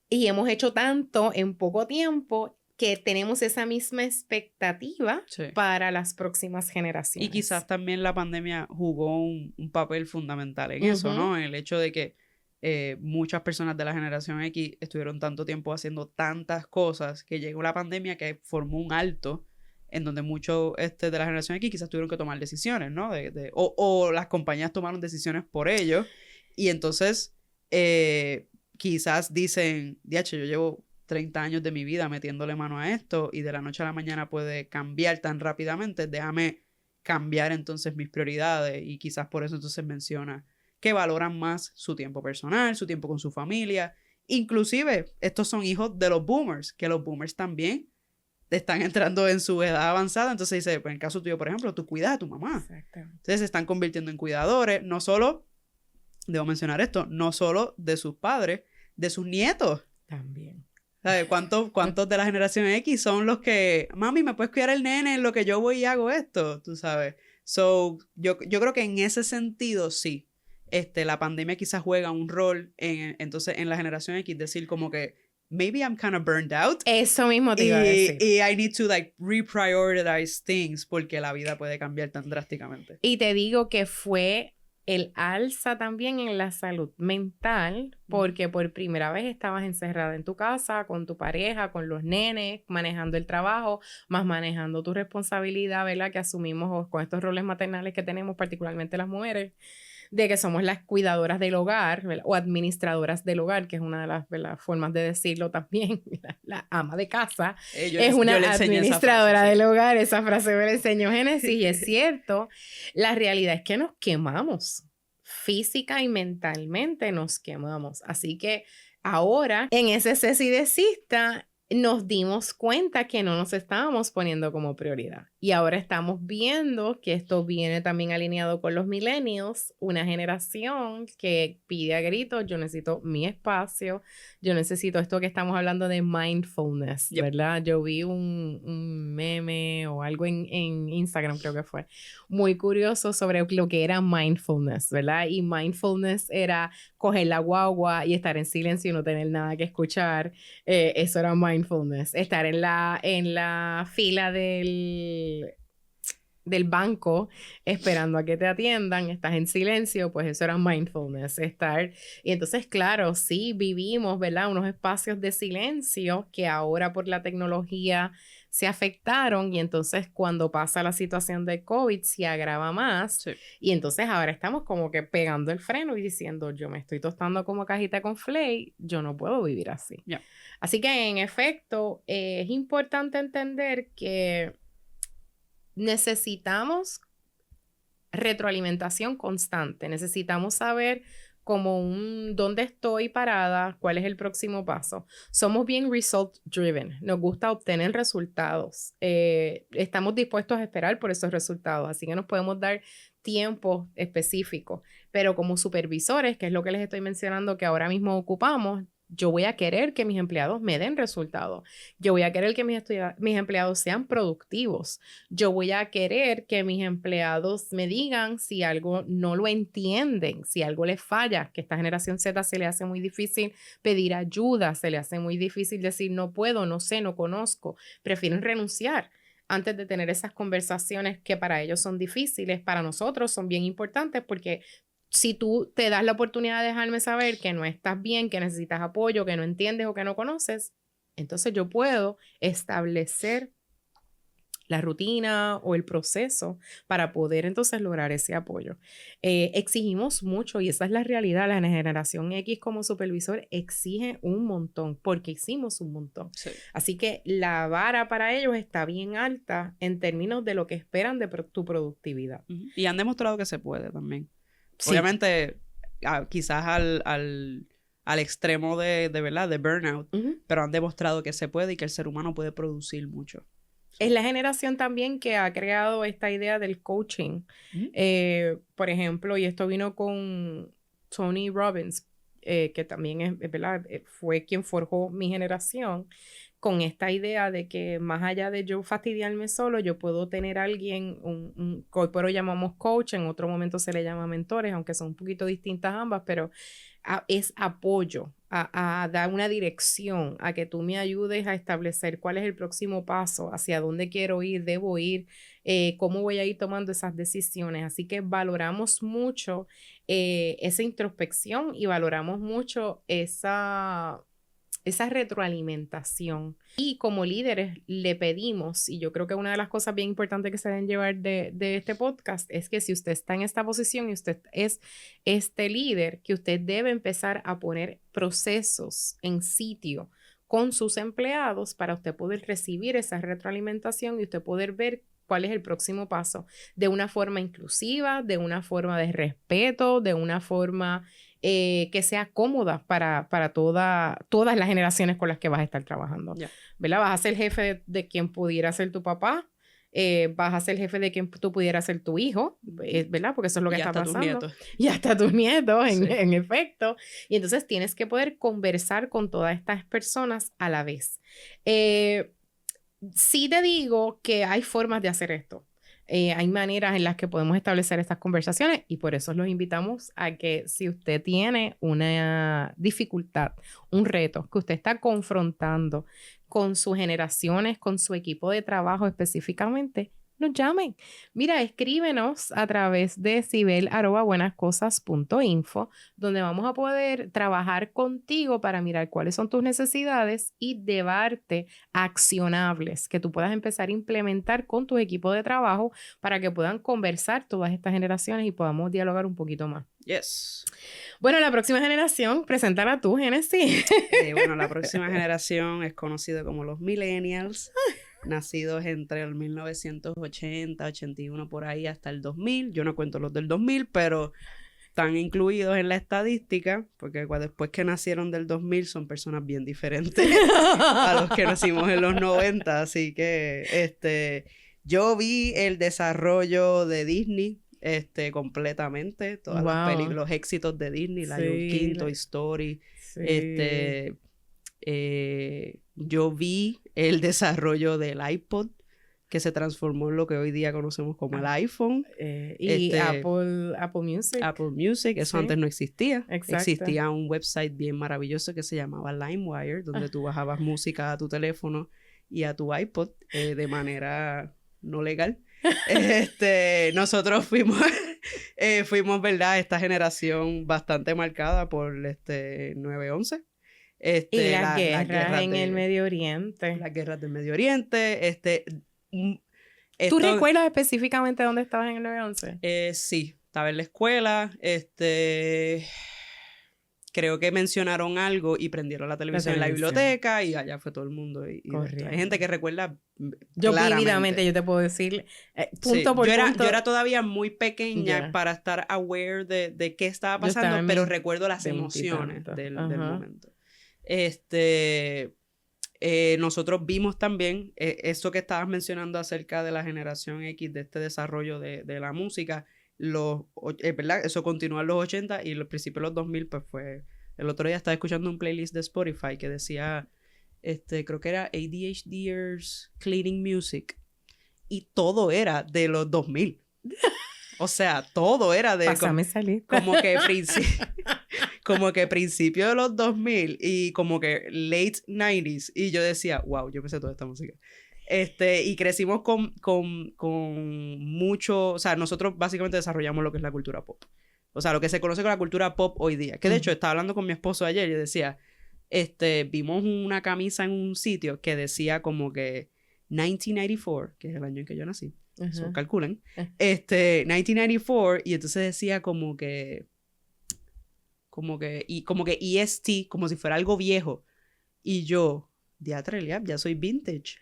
y hemos hecho tanto en poco tiempo que tenemos esa misma expectativa para las próximas generaciones. Y quizás también la pandemia jugó un papel fundamental en eso, ¿no? El hecho de que muchas personas de la generación X estuvieron tanto tiempo haciendo tantas cosas que llegó la pandemia que formó un alto en donde muchos de la generación X quizás tuvieron que tomar decisiones, ¿no? O las compañías tomaron decisiones por ellos, y entonces quizás dicen, diache, yo llevo 30 años de mi vida metiéndole mano a esto y de la noche a la mañana puede cambiar tan rápidamente, déjame cambiar entonces mis prioridades, y quizás por eso entonces menciona que valoran más su tiempo personal, su tiempo con su familia. Inclusive, estos son hijos de los boomers, que los boomers también están entrando en su edad avanzada, entonces dice, pues en el caso tuyo, por ejemplo, tú cuidas a tu mamá. Exactamente. Entonces se están convirtiendo en cuidadores, no solo, debo mencionar esto, no solo de sus padres, de sus nietos. También. ¿Sabes? ¿Cuántos de la generación X son los que, mami, ¿me puedes cuidar el nene en lo que yo voy y hago esto? Tú sabes. So, yo creo que en ese sentido, sí. La pandemia quizás juega un rol entonces en la generación X, decir como que maybe I'm kind of burned out. Eso mismo te iba a decir. Y I need to like reprioritize things porque la vida puede cambiar tan drásticamente. Y te digo que fue el alza también en la salud mental, porque por primera vez estabas encerrada en tu casa, con tu pareja, con los nenes, manejando el trabajo, más manejando tu responsabilidad, ¿verdad? Que asumimos con estos roles maternales que tenemos, particularmente las mujeres, de que somos las cuidadoras del hogar, ¿verdad? O administradoras del hogar, que es una de las, ¿verdad?, formas de decirlo también. La ama de casa es una administradora del hogar. Esa frase me la enseñó Génesis y es cierto. La realidad es que nos quemamos. Física y mentalmente nos quemamos. Así que ahora, en ese cese y desista, nos dimos cuenta que no nos estábamos poniendo como prioridad. Y ahora estamos viendo que esto viene también alineado con los millennials, una generación que pide a gritos, yo necesito mi espacio, yo necesito esto que estamos hablando de mindfulness, ¿verdad? Yo vi un meme o algo en Instagram, creo que fue, muy curioso sobre lo que era mindfulness, ¿verdad? Y mindfulness era coger la guagua y estar en silencio y no tener nada que escuchar. Eso era mindfulness. Estar en la fila del banco esperando a que te atiendan, estás en silencio, pues eso era mindfulness, y entonces claro, sí vivimos, ¿verdad?, unos espacios de silencio que ahora por la tecnología se afectaron, y entonces cuando pasa la situación de COVID se agrava más, y entonces ahora estamos como que pegando el freno y diciendo, yo me estoy tostando como cajita con flake, yo no puedo vivir así. Así que en efecto es importante entender que necesitamos retroalimentación constante, necesitamos saber como ¿dónde estoy parada? ¿Cuál es el próximo paso? Somos bien result driven, nos gusta obtener resultados. Estamos dispuestos a esperar por esos resultados, así que nos podemos dar tiempo específico, pero como supervisores, que es lo que les estoy mencionando que ahora mismo ocupamos, yo voy a querer que mis empleados me den resultados. Yo voy a querer que mis empleados sean productivos. Yo voy a querer que mis empleados me digan si algo no lo entienden, si algo les falla, que a esta generación Z se le hace muy difícil pedir ayuda, se le hace muy difícil decir no puedo, no sé, no conozco. Prefieren renunciar antes de tener esas conversaciones que para ellos son difíciles, para nosotros son bien importantes porque si tú te das la oportunidad de dejarme saber que no estás bien, que necesitas apoyo, que no entiendes o que no conoces, entonces yo puedo establecer la rutina o el proceso para poder entonces lograr ese apoyo. Exigimos mucho y esa es la realidad. La generación X como supervisor exige un montón porque hicimos un montón. Sí. Así que la vara para ellos está bien alta en términos de lo que esperan de tu productividad. Y han demostrado que se puede también. Sí. Obviamente, quizás al extremo de verdad, de burnout, pero han demostrado que se puede y que el ser humano puede producir mucho. Es la generación también que ha creado esta idea del coaching. Por ejemplo, y esto vino con Tony Robbins, que también es ¿verdad? Fue quien forjó mi generación, con esta idea de que más allá de yo fastidiarme solo, yo puedo tener a alguien, que hoy por hoy llamamos coach, en otro momento se le llama mentores, aunque son un poquito distintas ambas, pero es apoyo, a dar una dirección, a que tú me ayudes a establecer cuál es el próximo paso, hacia dónde quiero ir, debo ir, cómo voy a ir tomando esas decisiones. Así que valoramos mucho esa introspección y valoramos mucho esa retroalimentación. Y como líderes le pedimos, y yo creo que una de las cosas bien importantes que se deben llevar de este podcast es que si usted está en esta posición y usted es este líder, que usted debe empezar a poner procesos en sitio con sus empleados para usted poder recibir esa retroalimentación y usted poder ver cuál es el próximo paso de una forma inclusiva, de una forma de respeto, de una forma que sea cómoda para todas las generaciones con las que vas a estar trabajando. Yeah. ¿Verdad? Vas a ser jefe de quien pudiera ser tu papá, vas a ser jefe de quien tú pudieras ser tu hijo, ¿verdad? Porque eso es lo que está pasando. Y hasta tus nietos, en efecto. Y entonces tienes que poder conversar con todas estas personas a la vez. Sí te digo que hay formas de hacer esto. Hay maneras en las que podemos establecer estas conversaciones y por eso los invitamos a que si usted tiene una dificultad, un reto que usted está confrontando con sus generaciones, con su equipo de trabajo específicamente, nos llamen. Mira, escríbenos a través de sibel@buenascosas.info, donde vamos a poder trabajar contigo para mirar cuáles son tus necesidades y darte accionables que tú puedas empezar a implementar con tu equipo de trabajo para que puedan conversar todas estas generaciones y podamos dialogar un poquito más. Yes. Bueno, la próxima generación, preséntala tú, Genesis. Bueno, la próxima generación es conocida como los millennials. Nacidos entre el 1980, 81 por ahí hasta el 2000. Yo no cuento los del 2000, pero están incluidos en la estadística, porque después que nacieron del 2000 son personas bien diferentes a los que nacimos en los 90. Así que yo vi el desarrollo de Disney completamente, todas las los éxitos de Disney, Lion King, Toy Story, yo vi el desarrollo del iPod, que se transformó en lo que hoy día conocemos como el iPhone. Y Apple Music. Apple Music, eso antes no existía. Exacto. Existía un website bien maravilloso que se llamaba LimeWire, donde tú bajabas música a tu teléfono y a tu iPod de manera no legal. Nosotros fuimos, ¿verdad? Esta generación bastante marcada por 9/11. Y las guerras en el Medio Oriente. Las guerras del Medio Oriente. ¿Tú recuerdas específicamente dónde estabas en el 9/11? Sí, estaba en la escuela. creo que mencionaron algo y prendieron la televisión en la biblioteca y allá fue todo el mundo. Y hay gente que recuerda yo vívidamente, yo te puedo decir, punto por punto. Yo era todavía muy pequeña para estar aware de qué estaba pasando, pero recuerdo las emociones del momento. Nosotros vimos también eso que estabas mencionando acerca de la generación X, de este desarrollo de la música. ¿Verdad? Eso continuó en los 80 y los principios de los 2000, pues fue... El otro día estaba escuchando un playlist de Spotify que decía, creo que era ADHDers Cleaning Music, y todo era de los 2000. O sea, todo era de... Pásame salir. Como que principio de los 2000 y como que late 90s. Y yo decía, wow, yo me sé toda esta música. Y crecimos con mucho... O sea, nosotros básicamente desarrollamos lo que es la cultura pop. O sea, lo que se conoce con la cultura pop hoy día. Que de hecho, estaba hablando con mi esposo ayer y yo decía, vimos una camisa en un sitio que decía como que 1994, que es el año en que yo nací. Eso calculen. 1994, y entonces decía como que EST, como si fuera algo viejo. Y yo, diatre, ya soy vintage.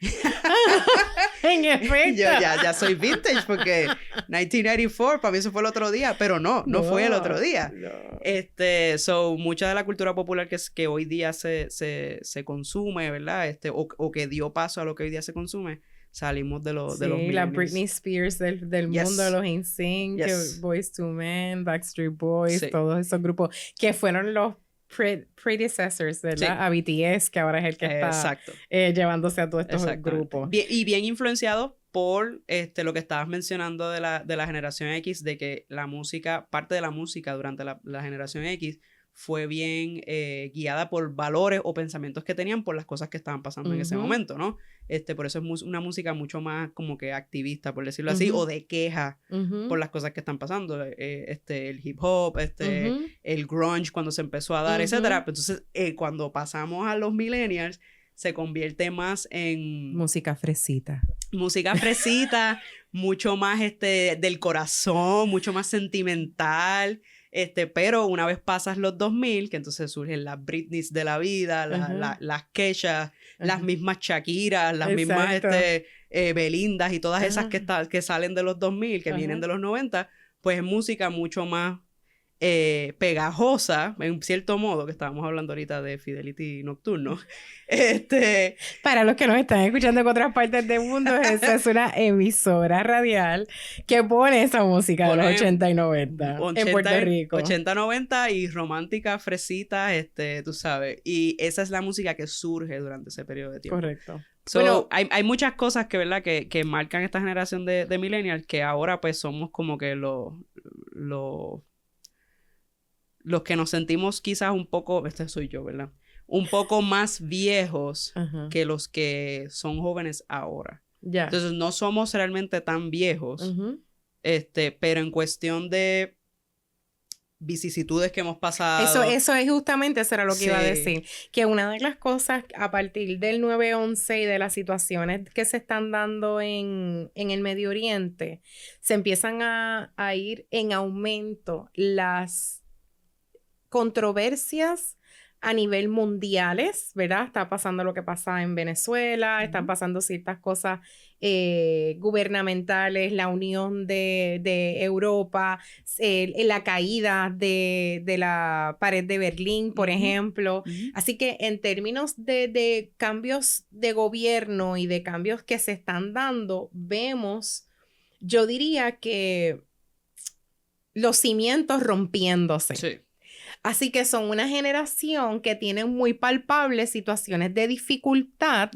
En efecto. Yo ya soy vintage porque 1994 para mí eso fue el otro día, pero no fue el otro día. No. Mucha de la cultura popular que hoy día se consume, ¿verdad? O que dio paso a lo que hoy día se consume, salimos de los la Britney Spears del mundo, los NSYNC, Boyz II Men, Backstreet Boys, todos esos grupos que fueron los predecessors, ¿verdad? A BTS, que ahora es el que está llevándose a todos estos grupos. Bien influenciado por lo que estabas mencionando de la generación X, de que parte de la música durante la generación X fue bien guiada por valores o pensamientos que tenían por las cosas que estaban pasando en ese momento, ¿no? Por eso es una música mucho más como que activista, por decirlo así, o de queja por las cosas que están pasando. El hip hop, el grunge cuando se empezó a dar, etcétera. Entonces, cuando pasamos a los millennials, se convierte más en... Música fresita. Música fresita, mucho más del corazón, mucho más sentimental. Pero una vez pasas los 2000, que entonces surgen las Britneys de la vida, las Kesha, las mismas Shakiras, las mismas Belindas y todas esas que salen de los 2000, que vienen de los 90, pues es música mucho más pegajosa, en cierto modo, que estábamos hablando ahorita de Fidelity Nocturno. Para los que nos están escuchando en otras partes del mundo, esa es una emisora radial que pone esa música de los 80 y 90 en Puerto Rico. 80, 90 y romántica, fresita, tú sabes. Y esa es la música que surge durante ese periodo de tiempo. Correcto. Bueno, hay muchas cosas que, ¿verdad? Que marcan esta generación de millennials, que ahora pues somos como que los que nos sentimos quizás un poco, soy yo, ¿verdad? Un poco más viejos que los que son jóvenes ahora. Entonces, no somos realmente tan viejos, pero en cuestión de vicisitudes que hemos pasado. Eso es justamente, eso era lo que iba a decir. Que una de las cosas, a partir del 9/11 y de las situaciones que se están dando en el Medio Oriente, se empiezan a ir en aumento las controversias a nivel mundiales, ¿verdad? Está pasando lo que pasa en Venezuela, están pasando ciertas cosas gubernamentales, la unión de Europa, la caída de la pared de Berlín, por ejemplo. Así que en términos de cambios de gobierno y de cambios que se están dando, vemos, yo diría que los cimientos rompiéndose. Sí. Así que son una generación que tiene muy palpables situaciones de dificultad,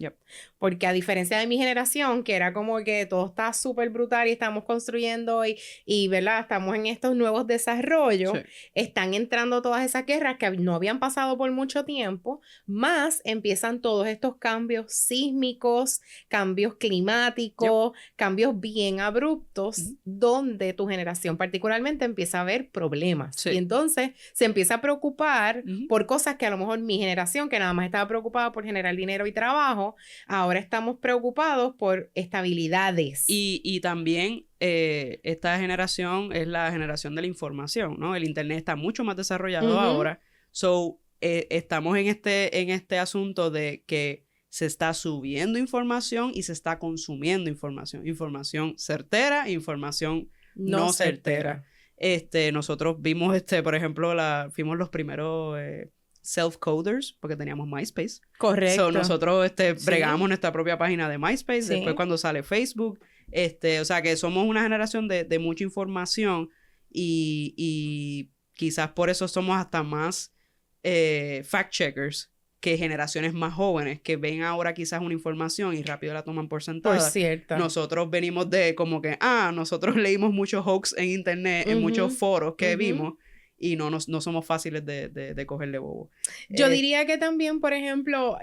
porque a diferencia de mi generación, que era como que todo está súper brutal y estamos construyendo y ¿verdad? Estamos en estos nuevos desarrollos, están entrando todas esas guerras que no habían pasado por mucho tiempo, más empiezan todos estos cambios sísmicos, cambios climáticos, cambios bien abruptos, donde tu generación particularmente empieza a ver problemas. Y entonces se empieza a preocupar por cosas que a lo mejor mi generación, que nada más estaba preocupada por generar dinero y trabajo, ahora estamos preocupados por estabilidades. Y también esta generación es la generación de la información, ¿no? El internet está mucho más desarrollado ahora. So, estamos en este asunto de que se está subiendo información y se está consumiendo información. Información certera, información no certera. Nosotros vimos, por ejemplo, fuimos los primeros self-coders porque teníamos MySpace. Correcto. So, nosotros bregamos nuestra propia página de MySpace, después cuando sale Facebook. O sea, que somos una generación de mucha información y quizás por eso somos hasta más fact-checkers que generaciones más jóvenes que ven ahora quizás una información y rápido la toman por sentada. Por cierto. Nosotros venimos de como que, nosotros leímos muchos hoax en internet, en muchos foros que vimos y no somos fáciles de cogerle bobo. Yo diría que también, por ejemplo,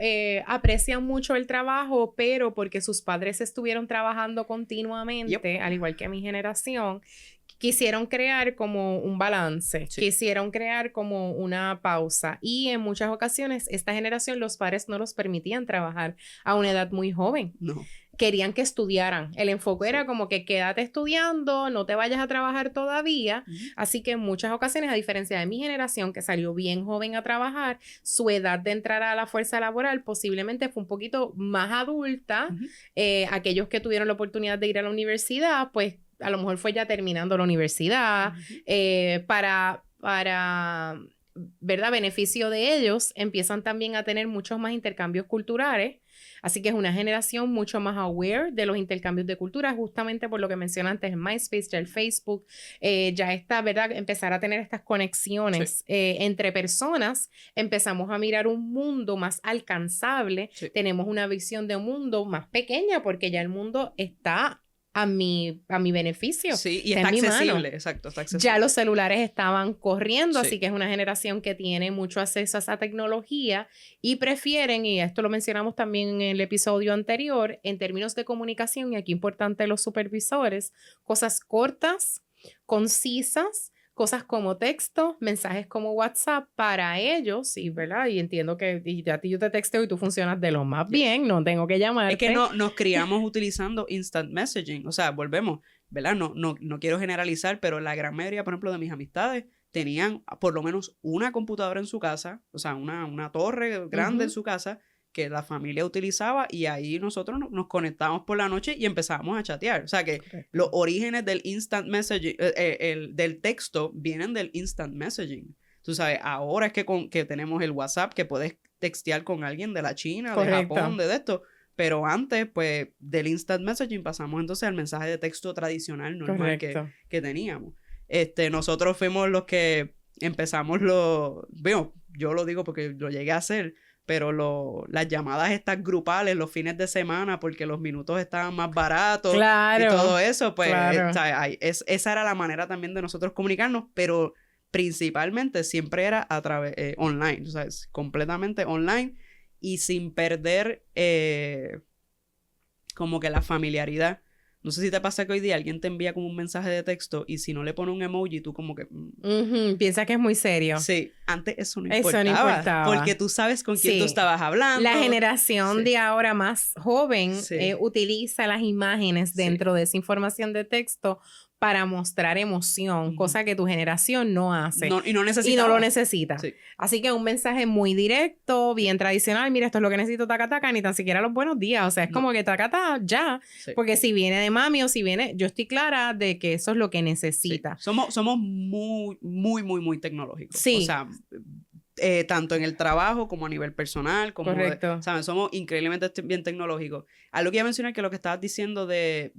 aprecian mucho el trabajo, pero porque sus padres estuvieron trabajando continuamente, al igual que mi generación, quisieron crear como un balance, quisieron crear como una pausa y en muchas ocasiones esta generación los padres no los permitían trabajar a una edad muy joven. No. Querían que estudiaran. El enfoque era como que quédate estudiando, no te vayas a trabajar todavía. Así que en muchas ocasiones, a diferencia de mi generación que salió bien joven a trabajar, su edad de entrar a la fuerza laboral posiblemente fue un poquito más adulta. Aquellos que tuvieron la oportunidad de ir a la universidad, pues a lo mejor fue ya terminando la universidad, para ¿verdad? Beneficio de ellos, empiezan también a tener muchos más intercambios culturales, así que es una generación mucho más aware de los intercambios de cultura, justamente por lo que mencioné antes, el MySpace, ya el Facebook, ya está, ¿verdad? Empezar a tener estas conexiones entre personas, empezamos a mirar un mundo más alcanzable, tenemos una visión de un mundo más pequeña, porque ya el mundo está a mi beneficio. Sí, y está accesible, exacto, está accesible. Ya los celulares estaban corriendo, así que es una generación que tiene mucho acceso a esa tecnología y prefieren, y esto lo mencionamos también en el episodio anterior, en términos de comunicación, y aquí importante los supervisores, cosas cortas, concisas, cosas como texto, mensajes como WhatsApp para ellos, y ¿verdad? Y entiendo que a ti yo te texteo y tú funcionas de lo más bien, no tengo que llamarte. Es que nos criamos utilizando instant messaging, o sea, volvemos, ¿verdad? No quiero generalizar, pero la gran mayoría, por ejemplo, de mis amistades tenían por lo menos una computadora en su casa, o sea, una torre grande en su casa, que la familia utilizaba y ahí nosotros nos conectábamos por la noche y empezábamos a chatear. O sea que los orígenes del instant messaging, del texto, vienen del instant messaging. Tú sabes, ahora es que tenemos el WhatsApp, que puedes textear con alguien de la China, de Japón, de esto. Pero antes, pues, del instant messaging pasamos entonces al mensaje de texto tradicional normal que teníamos. Nosotros fuimos los que empezamos bueno, yo lo digo porque lo llegué a hacer, pero las llamadas estas grupales los fines de semana porque los minutos estaban más baratos y todo eso, pues esa era la manera también de nosotros comunicarnos, pero principalmente siempre era a través online, o sea, completamente online y sin perder como que la familiaridad. No sé si te pasa que hoy día alguien te envía como un mensaje de texto y si no le pone un emoji, tú como que... Piensas que es muy serio. Sí, antes eso no importaba. Porque tú sabes con quién tú estabas hablando. La generación de ahora más joven utiliza las imágenes dentro de esa información de texto para mostrar emoción, cosa que tu generación no hace. Y no necesita. Y no lo necesita. Sí. Así que un mensaje muy directo, bien tradicional, mira, esto es lo que necesito, taca, taca, ni tan siquiera los buenos días. O sea, es como que taca, taca, ya. Sí. Porque si viene de mami o si viene, yo estoy clara de que eso es lo que necesita. Sí. Somos muy, muy, muy, muy tecnológicos. Sí. O sea, tanto en el trabajo como a nivel personal, como ¿saben? Somos increíblemente bien tecnológicos. Algo que iba a mencionar que lo que estabas diciendo de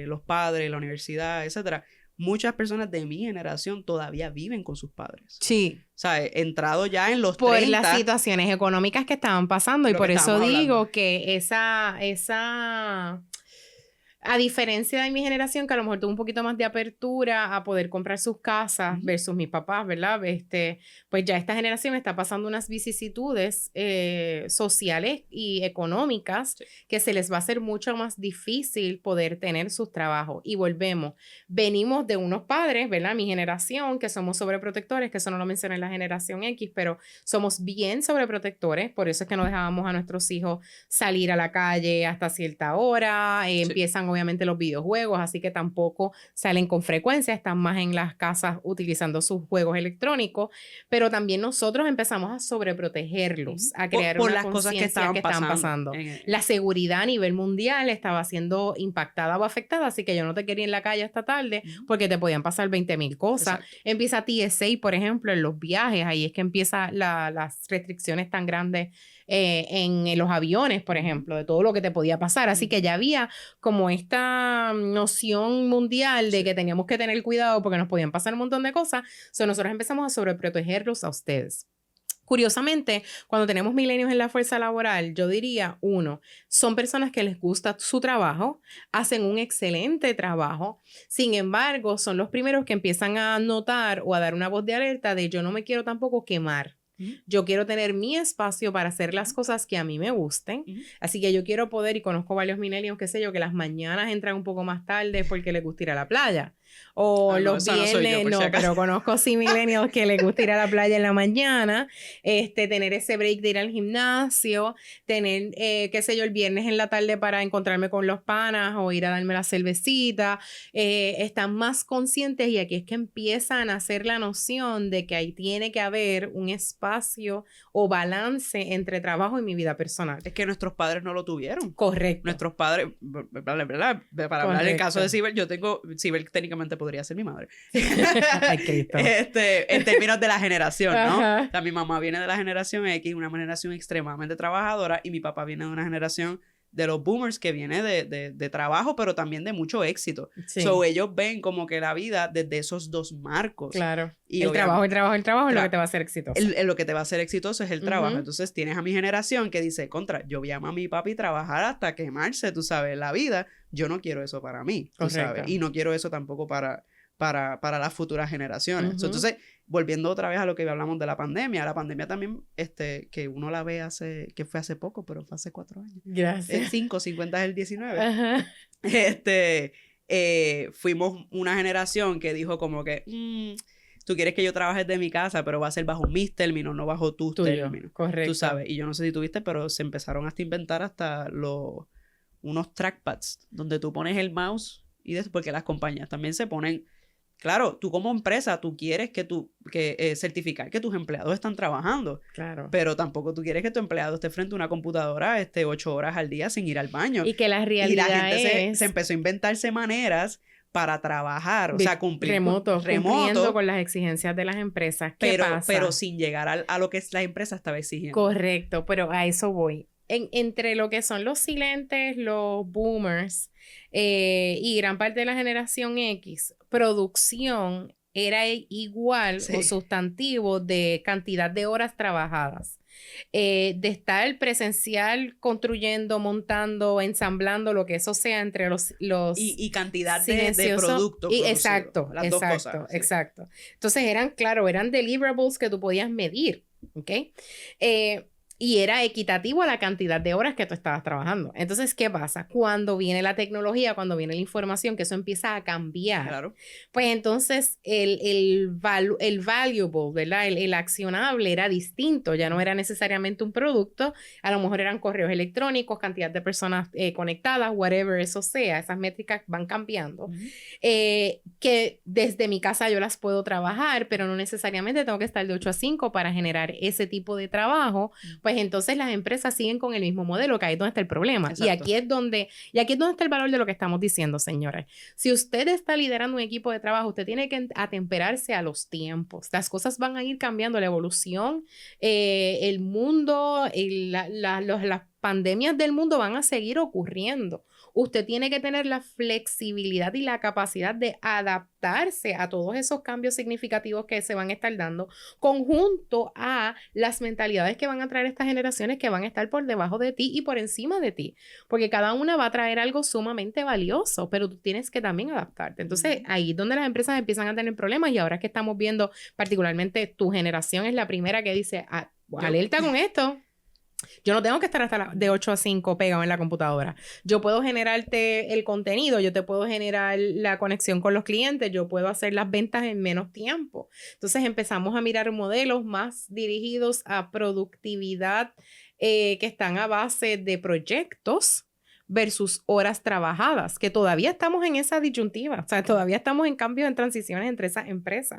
los padres, la universidad, etcétera, muchas personas de mi generación todavía viven con sus padres. Sí. O sea, entrado ya en los 30... Por las situaciones económicas que estaban pasando y por eso digo que esa a diferencia de mi generación, que a lo mejor tuvo un poquito más de apertura a poder comprar sus casas versus mis papás, ¿verdad? Pues ya esta generación está pasando unas vicisitudes sociales y económicas que se les va a hacer mucho más difícil poder tener sus trabajos. Y venimos de unos padres, ¿verdad? Mi generación, que somos sobreprotectores, que eso no lo mencioné en la generación X, pero somos bien sobreprotectores, por eso es que no dejábamos a nuestros hijos salir a la calle hasta cierta hora, empiezan obviamente los videojuegos, así que tampoco salen con frecuencia, están más en las casas utilizando sus juegos electrónicos, pero también nosotros empezamos a sobreprotegerlos, a crear por una las cosas que conciencia estaban pasando. La seguridad a nivel mundial estaba siendo impactada o afectada, así que yo no te quería en la calle esta tarde porque te podían pasar 20,000 cosas. Exacto. Empieza TSA, por ejemplo, en los viajes, ahí es que empieza las restricciones tan grandes en los aviones, por ejemplo, de todo lo que te podía pasar. Así que ya había como esta noción mundial de que teníamos que tener cuidado porque nos podían pasar un montón de cosas. Nosotros empezamos a sobreprotegerlos a ustedes. Curiosamente, cuando tenemos millennials en la fuerza laboral, yo diría, uno, son personas que les gusta su trabajo, hacen un excelente trabajo, sin embargo, son los primeros que empiezan a notar o a dar una voz de alerta de yo no me quiero tampoco quemar. Yo quiero tener mi espacio para hacer las cosas que a mí me gusten. Así que yo quiero poder, y conozco varios millennials, qué sé yo, que las mañanas entran un poco más tarde porque les gusta ir a la playa. O los viernes, pero conozco sí millennials que les gusta ir a la playa en la mañana, tener ese break de ir al gimnasio, tener, qué sé yo, el viernes en la tarde para encontrarme con los panas o ir a darme la cervecita. Están más conscientes y aquí es que empiezan a hacer la noción de que ahí tiene que haber un espacio o balance entre trabajo y mi vida personal. Es que nuestros padres no lo tuvieron. Correcto. Nuestros padres, ¿verdad? Para hablar en el caso de Sibel, Sibel técnicamente podría ser mi madre. Ay, Cristo. En términos de la generación, ¿no? Ajá. O sea, mi mamá viene de la generación X, una generación extremadamente trabajadora, y mi papá viene de una generación de los boomers que viene de trabajo, pero también de mucho éxito. Sí. So, ellos ven como que la vida desde esos dos marcos. Claro. Y el trabajo es lo que te va a hacer exitoso. Lo que te va a hacer exitoso es el trabajo. Entonces, tienes a mi generación que dice, yo vi a mami y papi trabajar hasta quemarse, tú sabes, la vida. Yo no quiero eso para mí, tú sabes. Y no quiero eso tampoco para las futuras generaciones. Entonces, volviendo otra vez a lo que hablamos de la pandemia también, que uno la ve que fue hace poco, pero fue hace 4 años. Gracias. 50 es el 19. Ajá. Fuimos una generación que dijo como que, tú quieres que yo trabaje desde mi casa, pero va a ser bajo mis términos, no bajo tus términos. Correcto. Tú sabes, y yo no sé si tuviste, pero se empezaron hasta a inventar unos trackpads donde tú pones el mouse y porque las compañías también se ponen. Claro, tú como empresa, tú quieres certificar que tus empleados están trabajando. Claro. Pero tampoco tú quieres que tu empleado esté frente a una computadora 8 horas al día sin ir al baño. Y que la realidad y la gente se empezó a inventarse maneras para trabajar, o sea, cumplir cumpliendo con las exigencias de las empresas. ¿Qué pasa? Pero sin llegar a lo que la empresa estaba exigiendo. Correcto, pero a eso voy. Entre lo que son los silentes, los boomers y gran parte de la generación X, producción era igual o sustantivo de cantidad de horas trabajadas. De estar presencial construyendo, montando, ensamblando, lo que eso sea entre los y cantidad de productos. Exacto, las dos cosas. Exacto. Entonces eran deliverables que tú podías medir, ¿ok? Y era equitativo a la cantidad de horas que tú estabas trabajando. Entonces, ¿qué pasa? Cuando viene la tecnología, cuando viene la información, que eso empieza a cambiar, claro. Pues entonces el valuable, ¿verdad? El accionable era distinto, ya no era necesariamente un producto, a lo mejor eran correos electrónicos, cantidad de personas conectadas, whatever eso sea, esas métricas van cambiando. Que desde mi casa yo las puedo trabajar, pero no necesariamente tengo que estar de 8 a 5 para generar ese tipo de trabajo. Pues entonces las empresas siguen con el mismo modelo, que ahí es donde está el problema. Exacto. Y aquí es donde está el valor de lo que estamos diciendo, señores. Si usted está liderando un equipo de trabajo, usted tiene que atemperarse a los tiempos. Las cosas van a ir cambiando, la evolución, el mundo, las pandemias del mundo van a seguir ocurriendo. Usted tiene que tener la flexibilidad y la capacidad de adaptarse a todos esos cambios significativos que se van a estar dando, conjunto a las mentalidades que van a traer estas generaciones que van a estar por debajo de ti y por encima de ti, porque cada una va a traer algo sumamente valioso, pero tú tienes que también adaptarte. Entonces, ahí es donde las empresas empiezan a tener problemas, y ahora que estamos viendo, particularmente tu generación es la primera que dice, alerta con esto. Yo no tengo que estar hasta de 8 a 5 pegado en la computadora. Yo puedo generarte el contenido, yo te puedo generar la conexión con los clientes, yo puedo hacer las ventas en menos tiempo. Entonces empezamos a mirar modelos más dirigidos a productividad que están a base de proyectos, versus horas trabajadas, que todavía estamos en esa disyuntiva, o sea, todavía estamos en cambios, en transiciones entre esas empresas.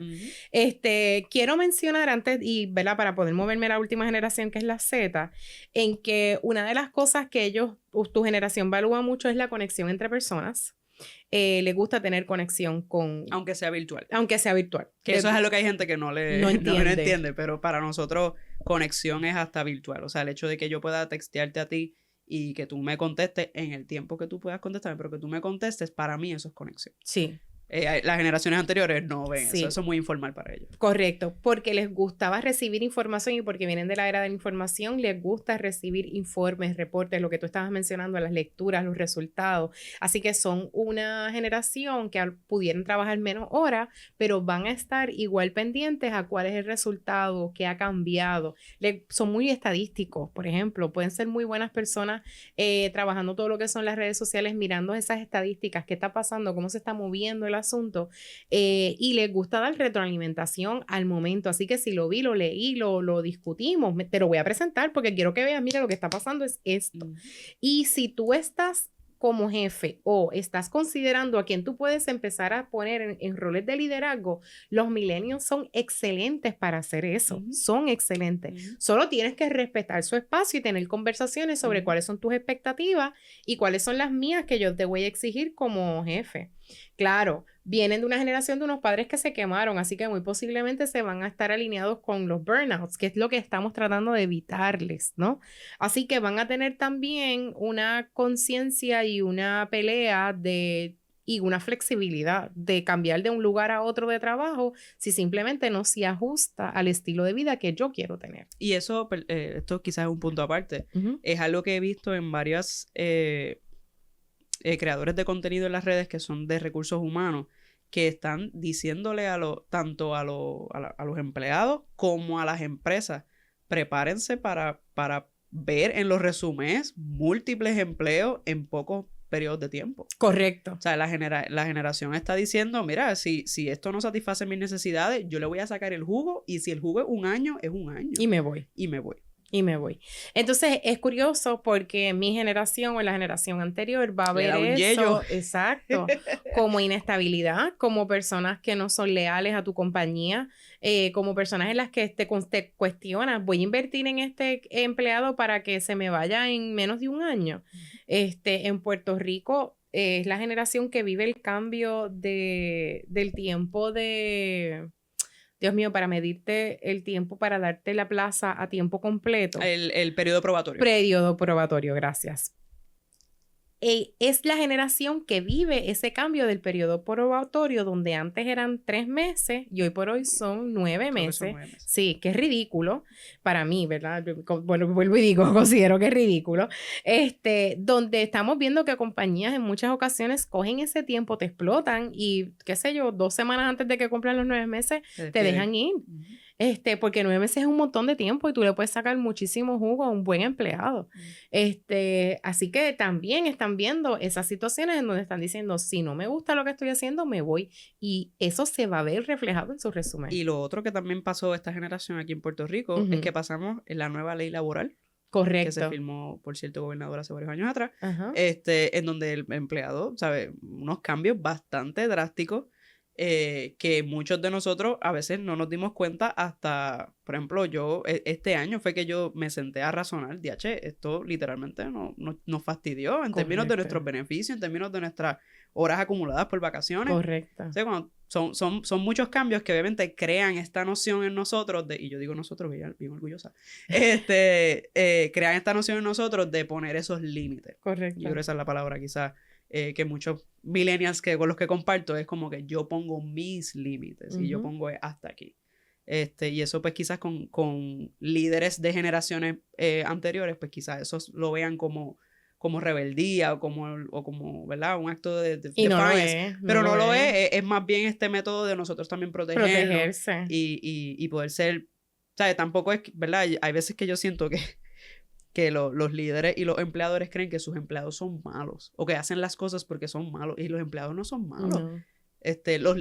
Quiero mencionar antes, y ¿verdad? Para poder moverme a la última generación, que es la Z, en que una de las cosas que tu generación valúa mucho es la conexión entre personas. Le gusta tener conexión con... Aunque sea virtual. Que eso es algo que hay gente que no entiende, pero para nosotros conexión es hasta virtual. O sea, el hecho de que yo pueda textearte a ti y que tú me contestes en el tiempo que tú puedas contestarme, pero que tú me contestes, para mí eso es conexión. Sí. Las generaciones anteriores no ven eso es muy informal para ellos. Correcto, porque les gustaba recibir información y porque vienen de la era de la información, les gusta recibir informes, reportes, lo que tú estabas mencionando, las lecturas, los resultados. Así que son una generación que pudieran trabajar menos horas, pero van a estar igual pendientes a cuál es el resultado, qué ha cambiado. Son muy estadísticos, por ejemplo, pueden ser muy buenas personas trabajando todo lo que son las redes sociales, mirando esas estadísticas, qué está pasando, cómo se está moviendo el asunto, y les gusta dar retroalimentación al momento, así que si lo vi, lo leí, lo discutimos, te lo voy a presentar porque quiero que veas, mira, lo que está pasando es esto. Y si tú estás como jefe o estás considerando a quien tú puedes empezar a poner en roles de liderazgo, los millennials son excelentes para hacer eso, son excelentes. Solo tienes que respetar su espacio y tener conversaciones sobre cuáles son tus expectativas y cuáles son las mías que yo te voy a exigir como jefe. Claro, vienen de una generación de unos padres que se quemaron, así que muy posiblemente se van a estar alineados con los burnouts, que es lo que estamos tratando de evitarles, ¿no? Así que van a tener también una conciencia y una pelea y una flexibilidad de cambiar de un lugar a otro de trabajo si simplemente no se ajusta al estilo de vida que yo quiero tener. Y eso, esto quizás es un punto aparte, es algo que he visto en varias... creadores de contenido en las redes que son de recursos humanos que están diciéndole tanto a los empleados como a las empresas, prepárense para ver en los resúmenes múltiples empleos en pocos periodos de tiempo. Correcto. O sea, la generación está diciendo, mira, si esto no satisface mis necesidades, yo le voy a sacar el jugo, y si el jugo es un año, es un año. Y me voy. Entonces, es curioso porque mi generación o la generación anterior va a ver eso, exacto, como inestabilidad, como personas que no son leales a tu compañía, como personas en las que te cuestionas, voy a invertir en este empleado para que se me vaya en menos de un año. En Puerto Rico es la generación que vive el cambio del tiempo de... Dios mío, para medirte el tiempo para darte la plaza a tiempo completo. El periodo probatorio. Periodo probatorio, gracias. Es la generación que vive ese cambio del periodo probatorio, donde antes eran 3 meses y hoy por hoy son 9 meses. Sí, que es ridículo para mí, ¿verdad? Bueno, vuelvo y digo, considero que es ridículo. Donde estamos viendo que compañías en muchas ocasiones cogen ese tiempo, te explotan y, qué sé yo, 2 semanas antes de que cumplan los 9 meses, te dejan ir. Porque 9 meses es un montón de tiempo y tú le puedes sacar muchísimo jugo a un buen empleado. Así que también están viendo esas situaciones en donde están diciendo, si no me gusta lo que estoy haciendo, me voy. Y eso se va a ver reflejado en su resumen. Y lo otro que también pasó esta generación aquí en Puerto Rico es que pasamos en la nueva ley laboral. Correcto. Que se firmó por cierto gobernador hace varios años atrás. En donde el empleado, ¿sabe? Unos cambios bastante drásticos. Que muchos de nosotros a veces no nos dimos cuenta hasta, por ejemplo, yo este año fue que yo me senté a razonar, DH, esto literalmente nos fastidió en términos de nuestros beneficios, en términos de nuestras horas acumuladas por vacaciones. Correcto. O sea, cuando son muchos cambios que obviamente crean esta noción en nosotros y yo digo nosotros, bien orgullosa, crean esta noción en nosotros de poner esos límites. Correcto. Yo creo que esa es la palabra quizás que muchos millennials con los que comparto es como que yo pongo mis límites y yo pongo hasta aquí. Y eso pues quizás con líderes de generaciones anteriores, pues quizás eso lo vean como rebeldía o como ¿verdad? Un acto de defiance. Pero no lo es más bien este método de nosotros también protegerse y poder ser, ¿sabes? Tampoco es, ¿verdad? Hay veces que yo siento que los líderes y los empleadores creen que sus empleados son malos o que hacen las cosas porque son malos y los empleados no son malos. No.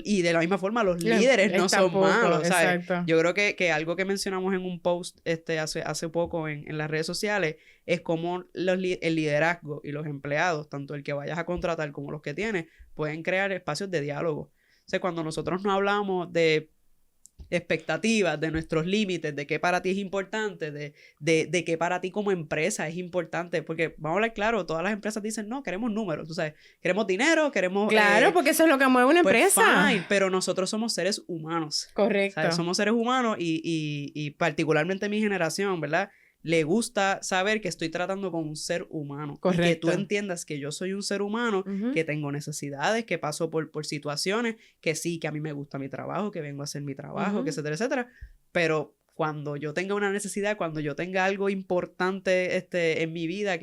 y de la misma forma los líderes no son malos, ¿sabes? Exacto. Yo creo que algo que mencionamos en un post hace poco en las redes sociales es cómo el liderazgo y los empleados, tanto el que vayas a contratar como los que tienes, pueden crear espacios de diálogo. O sea, cuando nosotros no hablamos de expectativas, de nuestros límites, de qué para ti es importante, de qué para ti como empresa es importante, porque vamos a hablar claro, todas las empresas dicen, no, queremos números, tú sabes, queremos dinero, queremos... Claro, porque eso es lo que mueve una empresa. Fine, pero nosotros somos seres humanos. Correcto. ¿Sabes? Somos seres humanos y particularmente mi generación, ¿verdad? Le gusta saber que estoy tratando con un ser humano. Correcto. Y que tú entiendas que yo soy un ser humano, que tengo necesidades, que paso por situaciones, que sí, que a mí me gusta mi trabajo, que vengo a hacer mi trabajo, que etcétera, etcétera. Pero cuando yo tenga una necesidad, cuando yo tenga algo importante en mi vida,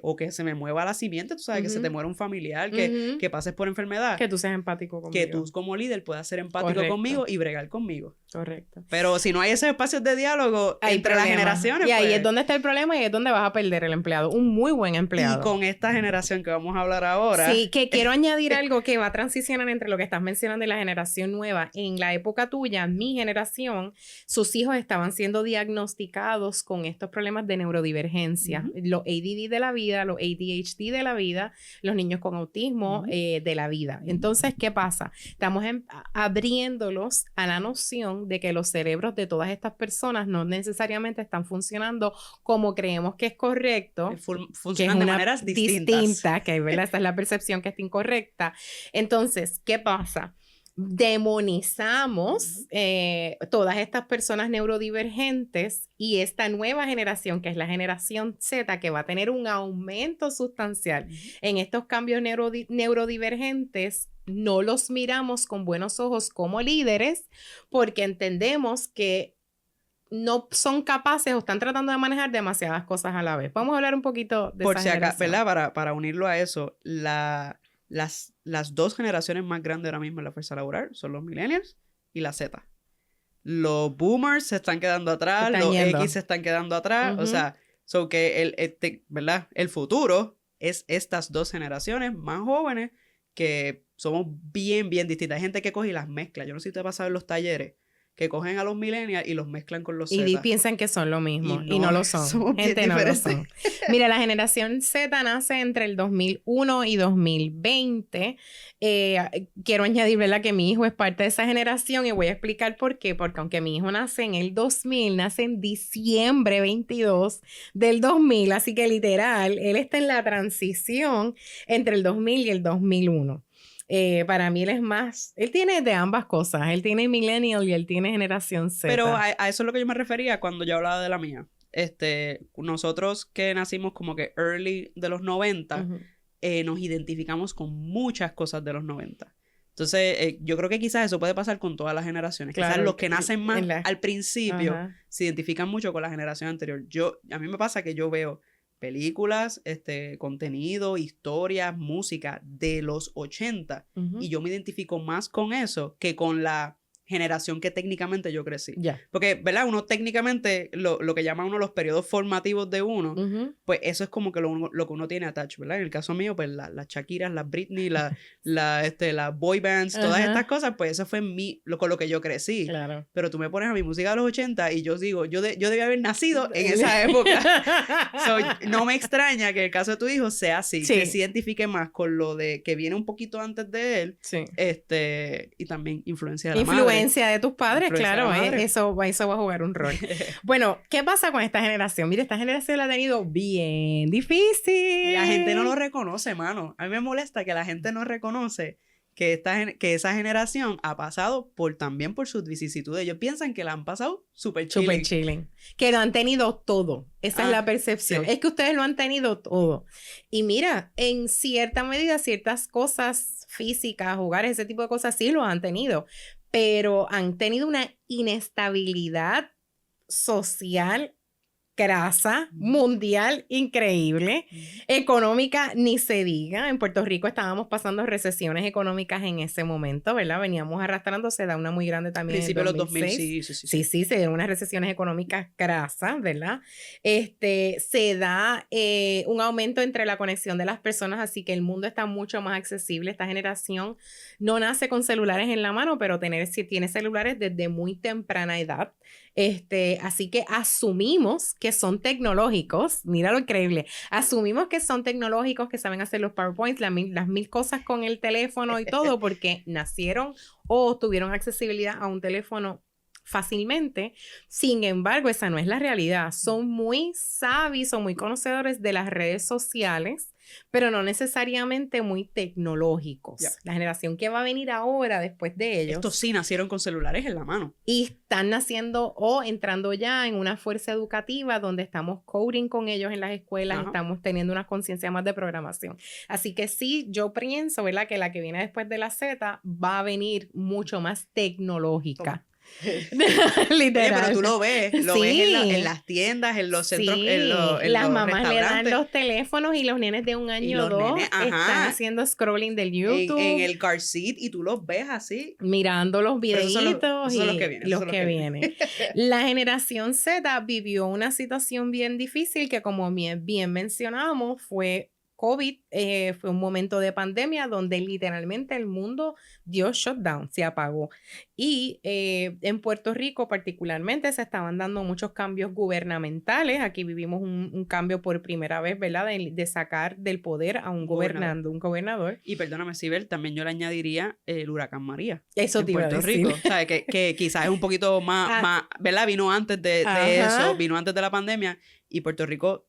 o que se me mueva la simiente, tú sabes, que se te muera un familiar, que pases por enfermedad. Que tú seas empático conmigo. Que tú como líder puedas ser empático conmigo y bregar conmigo. Correcto. Pero si no hay esos espacios de diálogo entre las generaciones, y ahí es donde está el problema y es donde vas a perder el empleado. Un muy buen empleado. Y con esta generación que vamos a hablar ahora. Sí, que quiero añadir algo que va a transicionar entre lo que estás mencionando y la generación nueva. En la época tuya, mi generación, sus hijos estaban siendo diagnosticados con estos problemas de neurodivergencia. Los ADD de la vida, los ADHD de la vida, los niños con autismo de la vida. Entonces, ¿qué pasa? Estamos abriéndolos a la noción de que los cerebros de todas estas personas no necesariamente están funcionando como creemos que es correcto. Funcionan de maneras distintas. Que ¿verdad? Esta es la percepción que está incorrecta. Entonces, ¿qué pasa? Demonizamos todas estas personas neurodivergentes y esta nueva generación, que es la generación Z, que va a tener un aumento sustancial en estos cambios neurodivergentes, no los miramos con buenos ojos como líderes porque entendemos que no son capaces o están tratando de manejar demasiadas cosas a la vez. Vamos a hablar un poquito de esa generación. ¿Verdad? Para unirlo a eso, las dos generaciones más grandes ahora mismo en la fuerza laboral son los millennials y la Z. Los boomers se están quedando atrás, los X se están quedando atrás, o sea, ¿verdad? El futuro es estas dos generaciones más jóvenes que somos bien, bien distintas. Hay gente que coge y las mezcla. Yo no sé si te ha pasado en los talleres, que cogen a los millennials y los mezclan con los Z. Y piensan que son lo mismo, y no lo son. Gente, no lo son. Mira, la generación Z nace entre el 2001 y 2020. Quiero añadir, ¿verdad?, que mi hijo es parte de esa generación y voy a explicar por qué. Porque aunque mi hijo nace en el 2000, nace en diciembre 22 del 2000, así que literal, él está en la transición entre el 2000 y el 2001. Para mí él tiene de ambas cosas, él tiene millennial y él tiene generación Z. Pero a eso es lo que yo me refería cuando yo hablaba de la mía. Nosotros que nacimos como que early de los 90, nos identificamos con muchas cosas de los 90. Entonces, yo creo que quizás eso puede pasar con todas las generaciones. Claro, quizás los que nacen más al principio se identifican mucho con la generación anterior. A mí me pasa que yo veo películas, contenido, historias, música de los 80 y yo me identifico más con eso que con la generación que técnicamente yo crecí. Porque, ¿verdad? Uno técnicamente, lo que llama uno los periodos formativos de uno, pues eso es como que lo que uno tiene attached, ¿verdad? En el caso mío, pues las Shakiras, las Britney, las boy bands, todas estas cosas, pues eso fue con lo que yo crecí. Claro. Pero tú me pones a mi música de los 80 y yo digo, yo debí haber nacido en esa época. No me extraña que el caso de tu hijo sea así, que se identifique más con lo de que viene un poquito antes de él, y también influencia de la madre. De tus padres, claro, eso va a jugar un rol. Bueno, ¿qué pasa con esta generación? Mira, esta generación la ha tenido bien difícil. La gente no lo reconoce, mano. A mí me molesta que la gente no reconoce que esa generación ha pasado también por sus vicisitudes. Ellos piensan que la han pasado súper chilling. Que lo han tenido todo. Esa es la percepción. Sí. Es que ustedes lo han tenido todo. Y mira, en cierta medida, ciertas cosas físicas, hogares, ese tipo de cosas, sí lo han tenido. Pero han tenido una inestabilidad social crasa, mundial, increíble. Económica, ni se diga. En Puerto Rico estábamos pasando recesiones económicas en ese momento, ¿verdad? Veníamos arrastrando, se da una muy grande también principio en de los 2006. 2000, Sí, se dieron unas recesiones económicas crasas, ¿verdad? Se da un aumento entre la conexión de las personas, así que el mundo está mucho más accesible. Esta generación no nace con celulares en la mano, pero tiene celulares desde muy temprana edad. Así que asumimos que son tecnológicos, mira lo increíble, asumimos que son tecnológicos, que saben hacer los PowerPoints, las mil cosas con el teléfono y todo, porque nacieron o tuvieron accesibilidad a un teléfono fácilmente. Sin embargo, esa no es la realidad. Son muy sabios, son muy conocedores de las redes sociales, pero no necesariamente muy tecnológicos. Yeah. La generación que va a venir ahora después de ellos. Estos sí nacieron con celulares en la mano. Y están naciendo o entrando ya en una fuerza educativa donde estamos coding con ellos en las escuelas, estamos teniendo una conciencia más de programación. Así que sí, yo pienso, ¿verdad?, que la que viene después de la Z va a venir mucho más tecnológica. Literal. Pero tú lo ves en las tiendas, en los centros, en las los mamás le dan restaurantes. los teléfonos y los nenes de 1 año o 2 están haciendo scrolling del YouTube en el car seat y tú los ves así mirando los videitos y los que vienen. La generación Z vivió una situación bien difícil que, como bien mencionamos, fue COVID. Fue un momento de pandemia donde literalmente el mundo dio shutdown, se apagó. Y en Puerto Rico particularmente se estaban dando muchos cambios gubernamentales. Aquí vivimos un cambio por primera vez, ¿verdad? De sacar del poder a un gobernador. Y perdóname, Sibel, también yo le añadiría el huracán María. Eso te iba a decir. Rico. O sea, que quizás es un poquito más, ¿verdad? Vino antes de eso, vino antes de la pandemia. Y Puerto Rico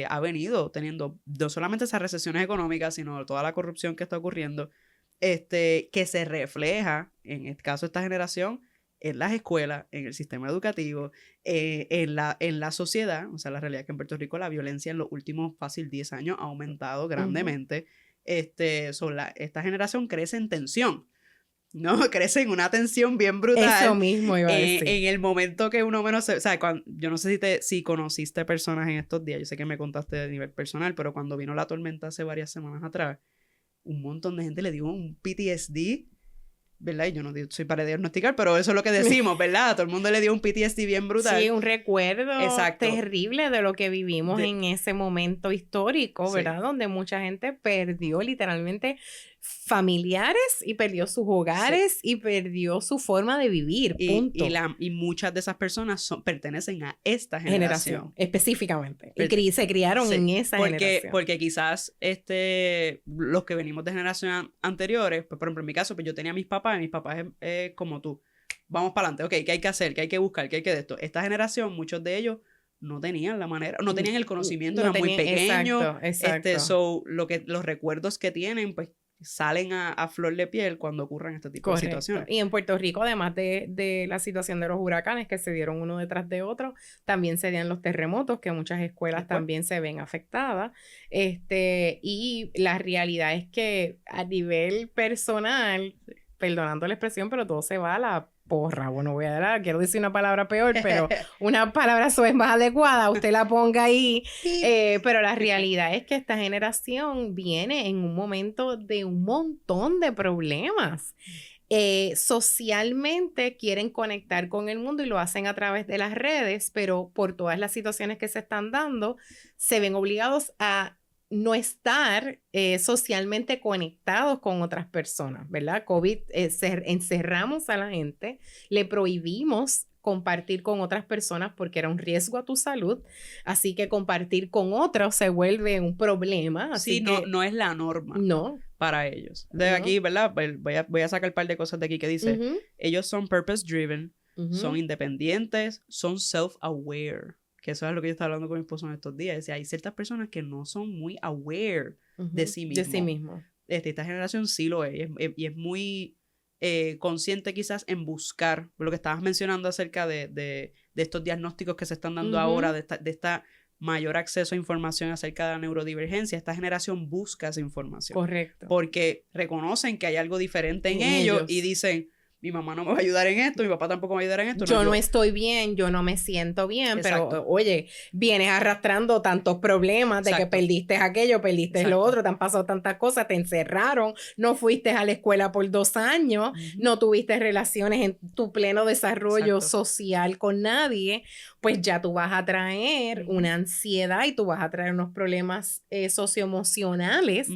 ha venido teniendo no solamente esas recesiones económicas, sino toda la corrupción que está ocurriendo, que se refleja, en este caso esta generación, en las escuelas, en el sistema educativo, en la sociedad. O sea, la realidad es que en Puerto Rico la violencia en los últimos fácil 10 años ha aumentado grandemente. Esta generación crece en tensión. No, crece en una tensión bien brutal. Eso mismo iba a decir. En el momento que uno menos... O sea, yo no sé si conociste personas en estos días. Yo sé que me contaste de nivel personal, pero cuando vino la tormenta hace varias semanas atrás, un montón de gente le dio un PTSD, ¿verdad? Y yo no soy para diagnosticar, pero eso es lo que decimos, ¿verdad? Todo el mundo le dio un PTSD bien brutal. Sí, un recuerdo terrible de lo que vivimos en ese momento histórico, ¿verdad? Donde mucha gente perdió literalmente familiares y perdió sus hogares y perdió su forma de vivir, punto. Y muchas de esas personas pertenecen a esta generación. Específicamente. Y se criaron en esa generación. Porque quizás los que venimos de generaciones anteriores, pues por ejemplo en mi caso, pues yo tenía a mis papás es como tú. Vamos para adelante, ok, ¿qué hay que hacer? ¿Qué hay que buscar? ¿Qué hay que de esto? Esta generación, muchos de ellos no tenían la manera, no tenían el conocimiento, eran muy pequeños. Exacto. Los recuerdos que tienen, pues salen a flor de piel cuando ocurren este tipo de situaciones. Y en Puerto Rico, además de la situación de los huracanes que se dieron uno detrás de otro, también se dieron los terremotos, que muchas escuelas también se ven afectadas. Y la realidad es que a nivel personal, perdonando la expresión, pero todo se va a la porra. Bueno, quiero decir una palabra peor, pero una palabra es más adecuada, usted la ponga ahí. Pero la realidad es que esta generación viene en un momento de un montón de problemas. Socialmente quieren conectar con el mundo y lo hacen a través de las redes, pero por todas las situaciones que se están dando, se ven obligados a no estar socialmente conectados con otras personas, ¿verdad? COVID, encerramos a la gente, le prohibimos compartir con otras personas porque era un riesgo a tu salud, así que compartir con otros se vuelve un problema. Así que no es la norma para ellos. Aquí, ¿verdad? Voy a sacar un par de cosas de aquí que dice, ellos son purpose driven, son independientes, son self-aware. Que eso es lo que yo estaba hablando con mi esposo en estos días. Decía, hay ciertas personas que no son muy aware de sí mismos. Esta generación sí lo es. Y es muy consciente quizás en buscar lo que estabas mencionando acerca de estos diagnósticos que se están dando ahora, de esta mayor acceso a información acerca de la neurodivergencia. Esta generación busca esa información. Correcto. Porque reconocen que hay algo diferente en ellos y dicen, mi mamá no me va a ayudar en esto, mi papá tampoco me va a ayudar en esto. Yo no estoy bien, yo no me siento bien, Exacto. pero oye, vienes arrastrando tantos problemas de Exacto. que perdiste aquello, perdiste Exacto. lo otro, te han pasado tantas cosas, te encerraron, no fuiste a la escuela por 2 años, no tuviste relaciones en tu pleno desarrollo social con nadie, pues ya tú vas a traer una ansiedad y tú vas a traer unos problemas socioemocionales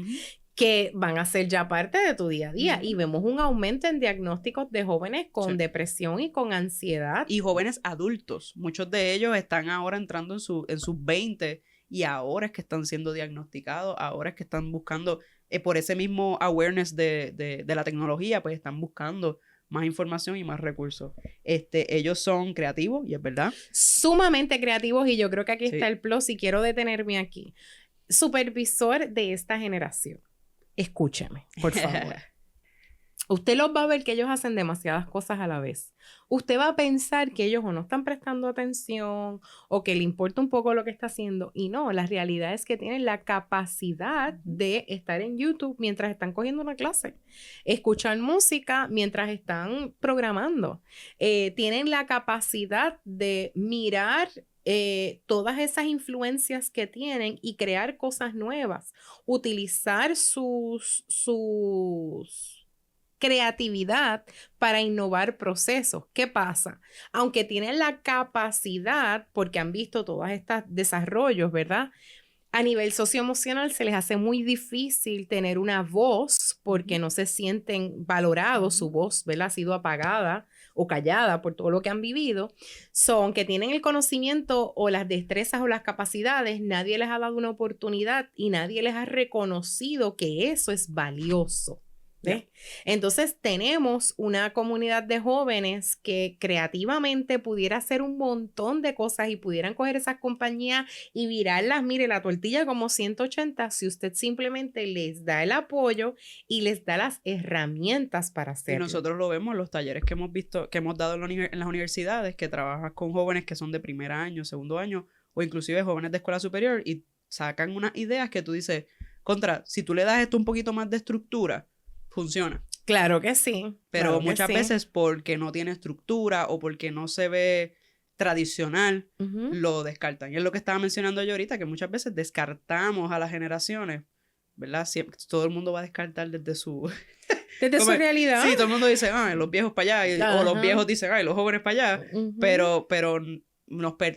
que van a ser ya parte de tu día a día. Y vemos un aumento en diagnósticos de jóvenes con depresión y con ansiedad. Y jóvenes adultos. Muchos de ellos están ahora entrando en sus 20 y ahora es que están siendo diagnosticados, ahora es que están buscando, por ese mismo awareness de la tecnología, pues están buscando más información y más recursos. Ellos son creativos, y es verdad. Sumamente creativos, y yo creo que aquí está el plus, y quiero detenerme aquí. Supervisor de esta generación. Escúcheme, por favor. Usted los va a ver que ellos hacen demasiadas cosas a la vez. Usted va a pensar que ellos o no están prestando atención o que le importa un poco lo que está haciendo. Y no, la realidad es que tienen la capacidad de estar en YouTube mientras están cogiendo una clase. Escuchar música mientras están programando. Tienen la capacidad de mirar todas esas influencias que tienen y crear cosas nuevas, utilizar sus creatividad para innovar procesos. ¿Qué pasa? Aunque tienen la capacidad, porque han visto todos estos desarrollos, ¿verdad? A nivel socioemocional se les hace muy difícil tener una voz porque no se sienten valorados, su voz, ¿verdad? Ha sido apagada o callada por todo lo que han vivido. Son que tienen el conocimiento o las destrezas o las capacidades, nadie les ha dado una oportunidad y nadie les ha reconocido que eso es valioso. ¿Ves? Entonces tenemos una comunidad de jóvenes que creativamente pudiera hacer un montón de cosas y pudieran coger esas compañías y virarlas, mire, la tortilla como 180 si usted simplemente les da el apoyo y les da las herramientas para hacerlo. Y nosotros lo vemos en los talleres que hemos visto, que hemos dado en las universidades, que trabajas con jóvenes que son de primer año, segundo año, o inclusive jóvenes de escuela superior y sacan unas ideas que tú dices, si tú le das esto un poquito más de estructura, funciona. Claro que sí. Pero claro muchas veces porque no tiene estructura o porque no se ve tradicional, lo descartan. Y es lo que estaba mencionando yo ahorita, que muchas veces descartamos a las generaciones, ¿verdad? Siempre, todo el mundo va a descartar desde su... Desde su realidad. Sí, todo el mundo dice, los viejos para allá, o los viejos dicen, los jóvenes para allá, pero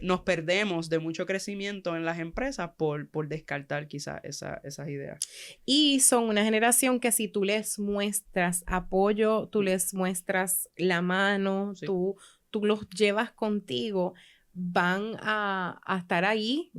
nos perdemos de mucho crecimiento en las empresas por descartar quizás esas ideas. Y son una generación que si tú les muestras apoyo, tú les muestras la mano, tú los llevas contigo, van a estar ahí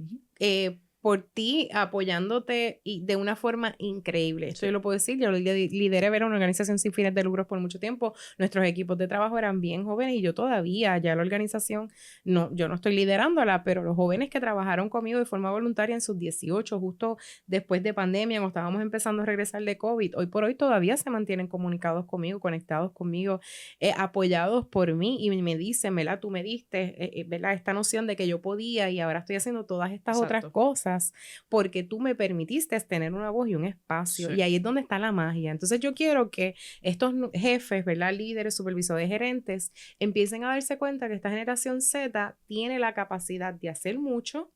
por ti, apoyándote y de una forma increíble. Esto yo lo puedo decir, yo lideré una organización sin fines de lucros por mucho tiempo. Nuestros equipos de trabajo eran bien jóvenes y yo todavía, ya la organización, yo no estoy liderándola, pero los jóvenes que trabajaron conmigo de forma voluntaria en sus 18, justo después de pandemia, cuando estábamos empezando a regresar de COVID, hoy por hoy todavía se mantienen comunicados conmigo, conectados conmigo, apoyados por mí y me dicen, ¿verdad? Tú me diste, ¿verdad? Esta noción de que yo podía y ahora estoy haciendo todas estas otras cosas porque tú me permitiste tener una voz y un espacio y ahí es donde está la magia. Entonces yo quiero que estos jefes, ¿verdad? Líderes, supervisores, gerentes empiecen a darse cuenta que esta generación Z tiene la capacidad de hacer mucho,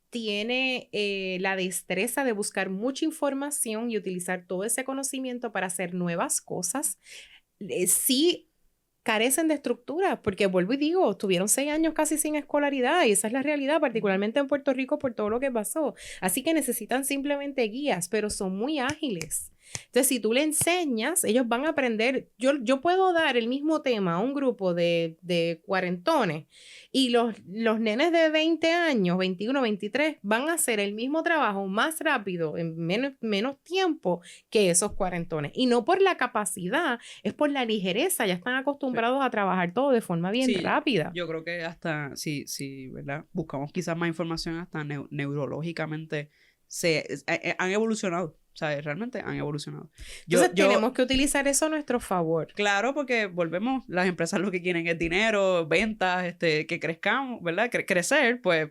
tiene la destreza de buscar mucha información y utilizar todo ese conocimiento para hacer nuevas cosas. Sí carecen de estructura, porque vuelvo y digo, estuvieron 6 años casi sin escolaridad y esa es la realidad, particularmente en Puerto Rico por todo lo que pasó. Así que necesitan simplemente guías, pero son muy ágiles. Entonces, si tú le enseñas, ellos van a aprender. Yo puedo dar el mismo tema a un grupo de cuarentones y los nenes de 20 años, 21, 23, van a hacer el mismo trabajo más rápido, en menos tiempo que esos cuarentones. Y no por la capacidad, es por la ligereza. Ya están acostumbrados a trabajar todo de forma bien rápida. Yo creo que hasta, sí, ¿verdad? Buscamos quizás más información, hasta neurológicamente han evolucionado. O sea, realmente han evolucionado. Entonces tenemos que utilizar eso a nuestro favor. Claro, porque volvemos, las empresas lo que quieren es dinero, ventas, que crezcamos, ¿verdad? Crecer, pues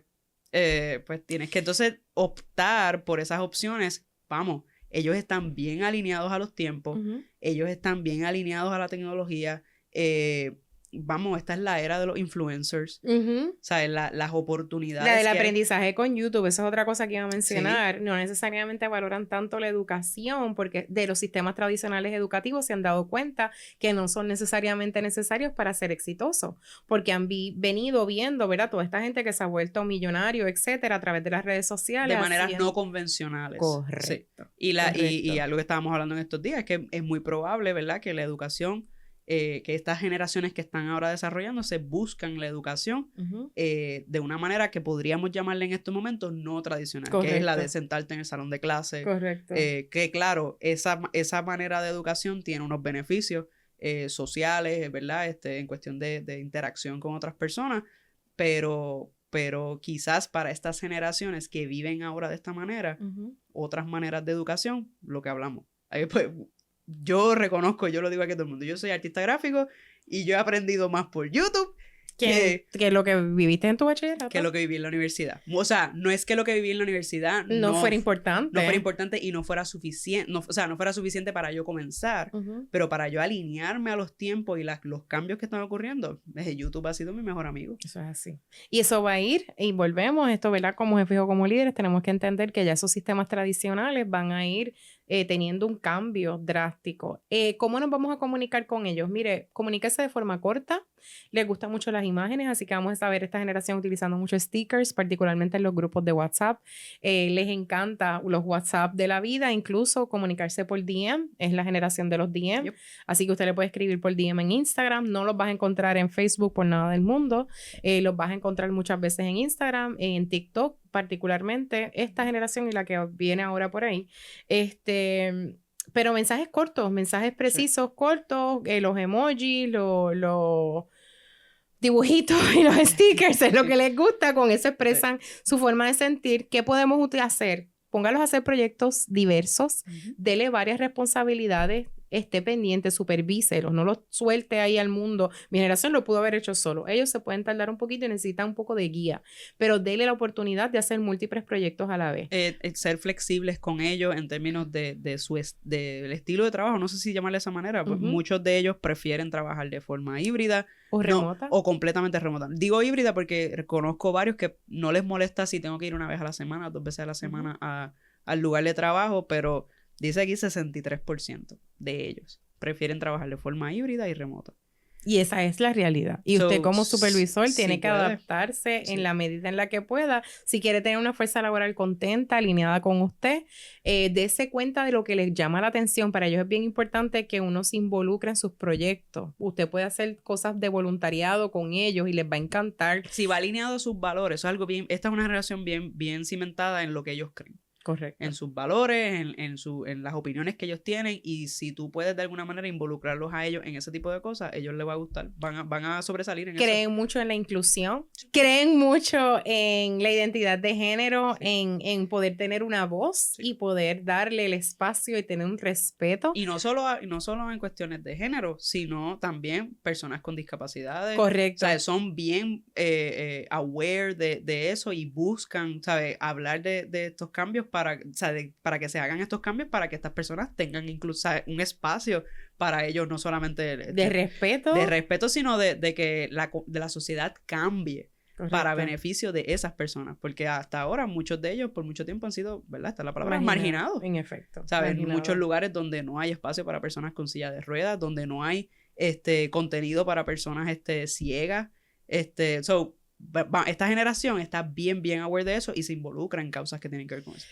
tienes que entonces optar por esas opciones. Vamos, ellos están bien alineados a los tiempos, ellos están bien alineados a la tecnología, vamos, esta es la era de los influencers. ¿Sabes? Las oportunidades. La del aprendizaje con YouTube, esa es otra cosa que iba a mencionar. Sí. No necesariamente valoran tanto la educación, porque de los sistemas tradicionales educativos se han dado cuenta que no son necesariamente necesarios para ser exitosos, porque han venido viendo, ¿verdad? Toda esta gente que se ha vuelto millonario, etcétera, a través de las redes sociales. De maneras no convencionales. Correcto. Sí. Y algo que estábamos hablando en estos días es que es muy probable, ¿verdad? Que la educación... que estas generaciones que están ahora desarrollándose buscan la educación de una manera que podríamos llamarle en estos momentos no tradicional. Correcto. Que es la de sentarte en el salón de clase. Correcto. Que claro, esa manera de educación tiene unos beneficios sociales, ¿verdad? En cuestión de interacción con otras personas, pero quizás para estas generaciones que viven ahora de esta manera, otras maneras de educación, lo que hablamos. Ahí pues, yo reconozco, yo lo digo aquí a todo el mundo, yo soy artista gráfico y yo he aprendido más por YouTube que lo que viviste en tu bachillerato. Que lo que viví en la universidad. O sea, no es que lo que viví en la universidad no fuera importante. No fuera importante y no fuera suficiente, no fuera suficiente para yo comenzar, pero para yo alinearme a los tiempos y los cambios que están ocurriendo, YouTube ha sido mi mejor amigo. Eso es así. Y eso va a ir, y volvemos, esto, ¿verdad? Como jefe o como líderes, tenemos que entender que ya esos sistemas tradicionales van a ir teniendo un cambio drástico. ¿Cómo nos vamos a comunicar con ellos? Mire, comuníquese de forma corta. Les gustan mucho las imágenes, así que vamos a ver esta generación utilizando muchos stickers, particularmente en los grupos de WhatsApp. Les encanta los WhatsApp de la vida, incluso comunicarse por DM. Es la generación de los DM. Yep. Así que usted le puede escribir por DM en Instagram. No los vas a encontrar en Facebook por nada del mundo. Los vas a encontrar muchas veces en Instagram, en TikTok, particularmente esta generación y la que viene ahora por ahí. Pero mensajes cortos, mensajes precisos, sí. Cortos, los emojis, los dibujitos y los stickers es lo que les gusta, con eso expresan su forma de sentir. ¿Qué podemos hacer? Póngalos a hacer proyectos diversos, dele varias responsabilidades, esté pendiente, supervíselos, no los suelte ahí al mundo. Mi generación lo pudo haber hecho solo. Ellos se pueden tardar un poquito y necesitan un poco de guía, pero dele la oportunidad de hacer múltiples proyectos a la vez. Ser flexibles con ellos en términos del estilo de trabajo, no sé si llamarle de esa manera, pues muchos de ellos prefieren trabajar de forma híbrida. O remota. O completamente remota. Digo híbrida porque conozco varios que no les molesta si tengo que ir una vez a la semana, 2 veces a la semana al lugar de trabajo, pero dice aquí 63% de ellos prefieren trabajar de forma híbrida y remota. Y esa es la realidad. Y usted como supervisor tiene que adaptarse en la medida en la que pueda. Si quiere tener una fuerza laboral contenta, alineada con usted, dése cuenta de lo que les llama la atención. Para ellos es bien importante que uno se involucre en sus proyectos. Usted puede hacer cosas de voluntariado con ellos y les va a encantar. Si va alineado a sus valores, eso es algo bien, esta es una relación bien cimentada en lo que ellos creen. Correcto. En sus valores, en las opiniones que ellos tienen, y si tú puedes de alguna manera involucrarlos a ellos en ese tipo de cosas, a ellos les va a gustar, van a sobresalir en eso. Creen mucho en la inclusión, creen mucho en la identidad de género, en poder tener una voz y poder darle el espacio y tener un respeto. Y no solo en cuestiones de género, sino también personas con discapacidades. Correcto. O sea, son bien aware de eso y buscan, ¿sabes? Hablar de estos cambios para que se hagan estos cambios, para que estas personas tengan incluso un espacio para ellos, no solamente de respeto, sino de que la sociedad cambie. Correcto. Para beneficio de esas personas, porque hasta ahora muchos de ellos por mucho tiempo han sido, ¿verdad? Está la palabra marginados. En efecto. ¿Sabes? En muchos lugares donde no hay espacio para personas con silla de ruedas, donde no hay contenido para personas ciegas. Esta generación está bien aware de eso y se involucra en causas que tienen que ver con eso.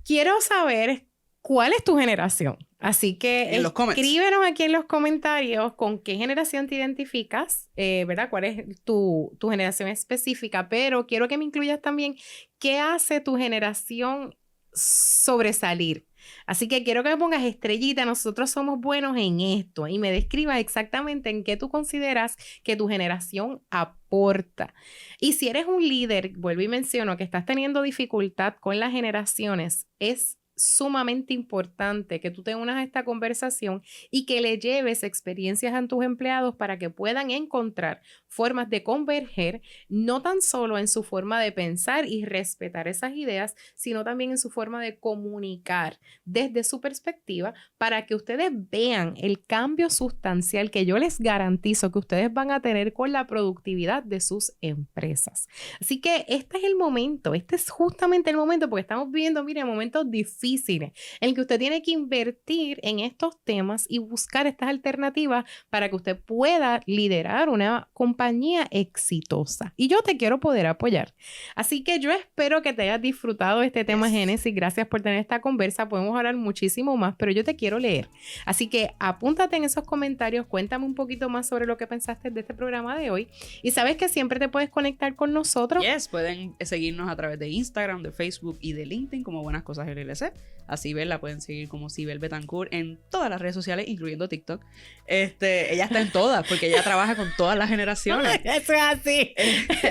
Quiero saber cuál es tu generación. Así que escríbenos aquí en los comentarios con qué generación te identificas, ¿verdad? ¿Cuál es tu generación específica? Pero quiero que me incluyas también qué hace tu generación sobresalir. Así que quiero que me pongas estrellita, nosotros somos buenos en esto, y me describas exactamente en qué tú consideras que tu generación aporta. Y si eres un líder, vuelvo y menciono, que estás teniendo dificultad con las generaciones, es sumamente importante que tú te unas a esta conversación y que le lleves experiencias a tus empleados para que puedan encontrar formas de converger, no tan solo en su forma de pensar y respetar esas ideas, sino también en su forma de comunicar desde su perspectiva, para que ustedes vean el cambio sustancial que yo les garantizo que ustedes van a tener con la productividad de sus empresas. Así que este es el momento, este es justamente el momento, porque estamos viviendo, mire, momentos difíciles en el que usted tiene que invertir en estos temas y buscar estas alternativas para que usted pueda liderar una compañía exitosa. Y yo te quiero poder apoyar. Así que yo espero que te hayas disfrutado de este tema, Génesis. Gracias por tener esta conversa. Podemos hablar muchísimo más, pero yo te quiero leer. Así que apúntate en esos comentarios, cuéntame un poquito más sobre lo que pensaste de este programa de hoy. Y sabes que siempre te puedes conectar con nosotros. Yes, pueden seguirnos a través de Instagram, de Facebook y de LinkedIn como Buenas Cosas LLC. A Sibel la pueden seguir como Sibel Betancourt en todas las redes sociales, incluyendo TikTok. Ella está en todas, porque ella trabaja con todas las generaciones. Eso es así.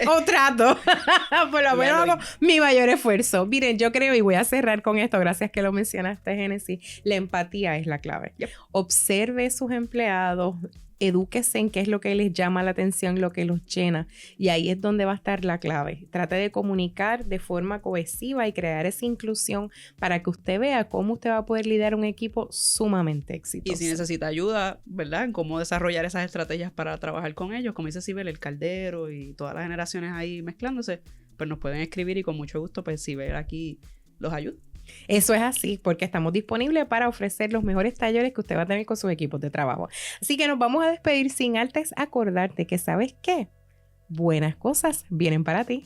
O trato. Por lo menos hago mi mayor esfuerzo. Miren, yo creo, y voy a cerrar con esto, gracias que lo mencionaste, Génesis, la empatía es la clave. Yep. Observe sus empleados, edúquese en qué es lo que les llama la atención, lo que los llena, y ahí es donde va a estar la clave. Trate de comunicar de forma cohesiva y crear esa inclusión para que usted vea cómo usted va a poder liderar un equipo sumamente exitoso. Y si necesita ayuda, ¿verdad?, en cómo desarrollar esas estrategias para trabajar con ellos, como dice Sibel, el Caldero y todas las generaciones ahí mezclándose, pues nos pueden escribir y con mucho gusto, pues Sibel aquí los ayuda. Eso es así, porque estamos disponibles para ofrecer los mejores talleres que usted va a tener con sus equipos de trabajo. Así que nos vamos a despedir sin antes acordarte que, ¿sabes qué? Buenas cosas vienen para ti.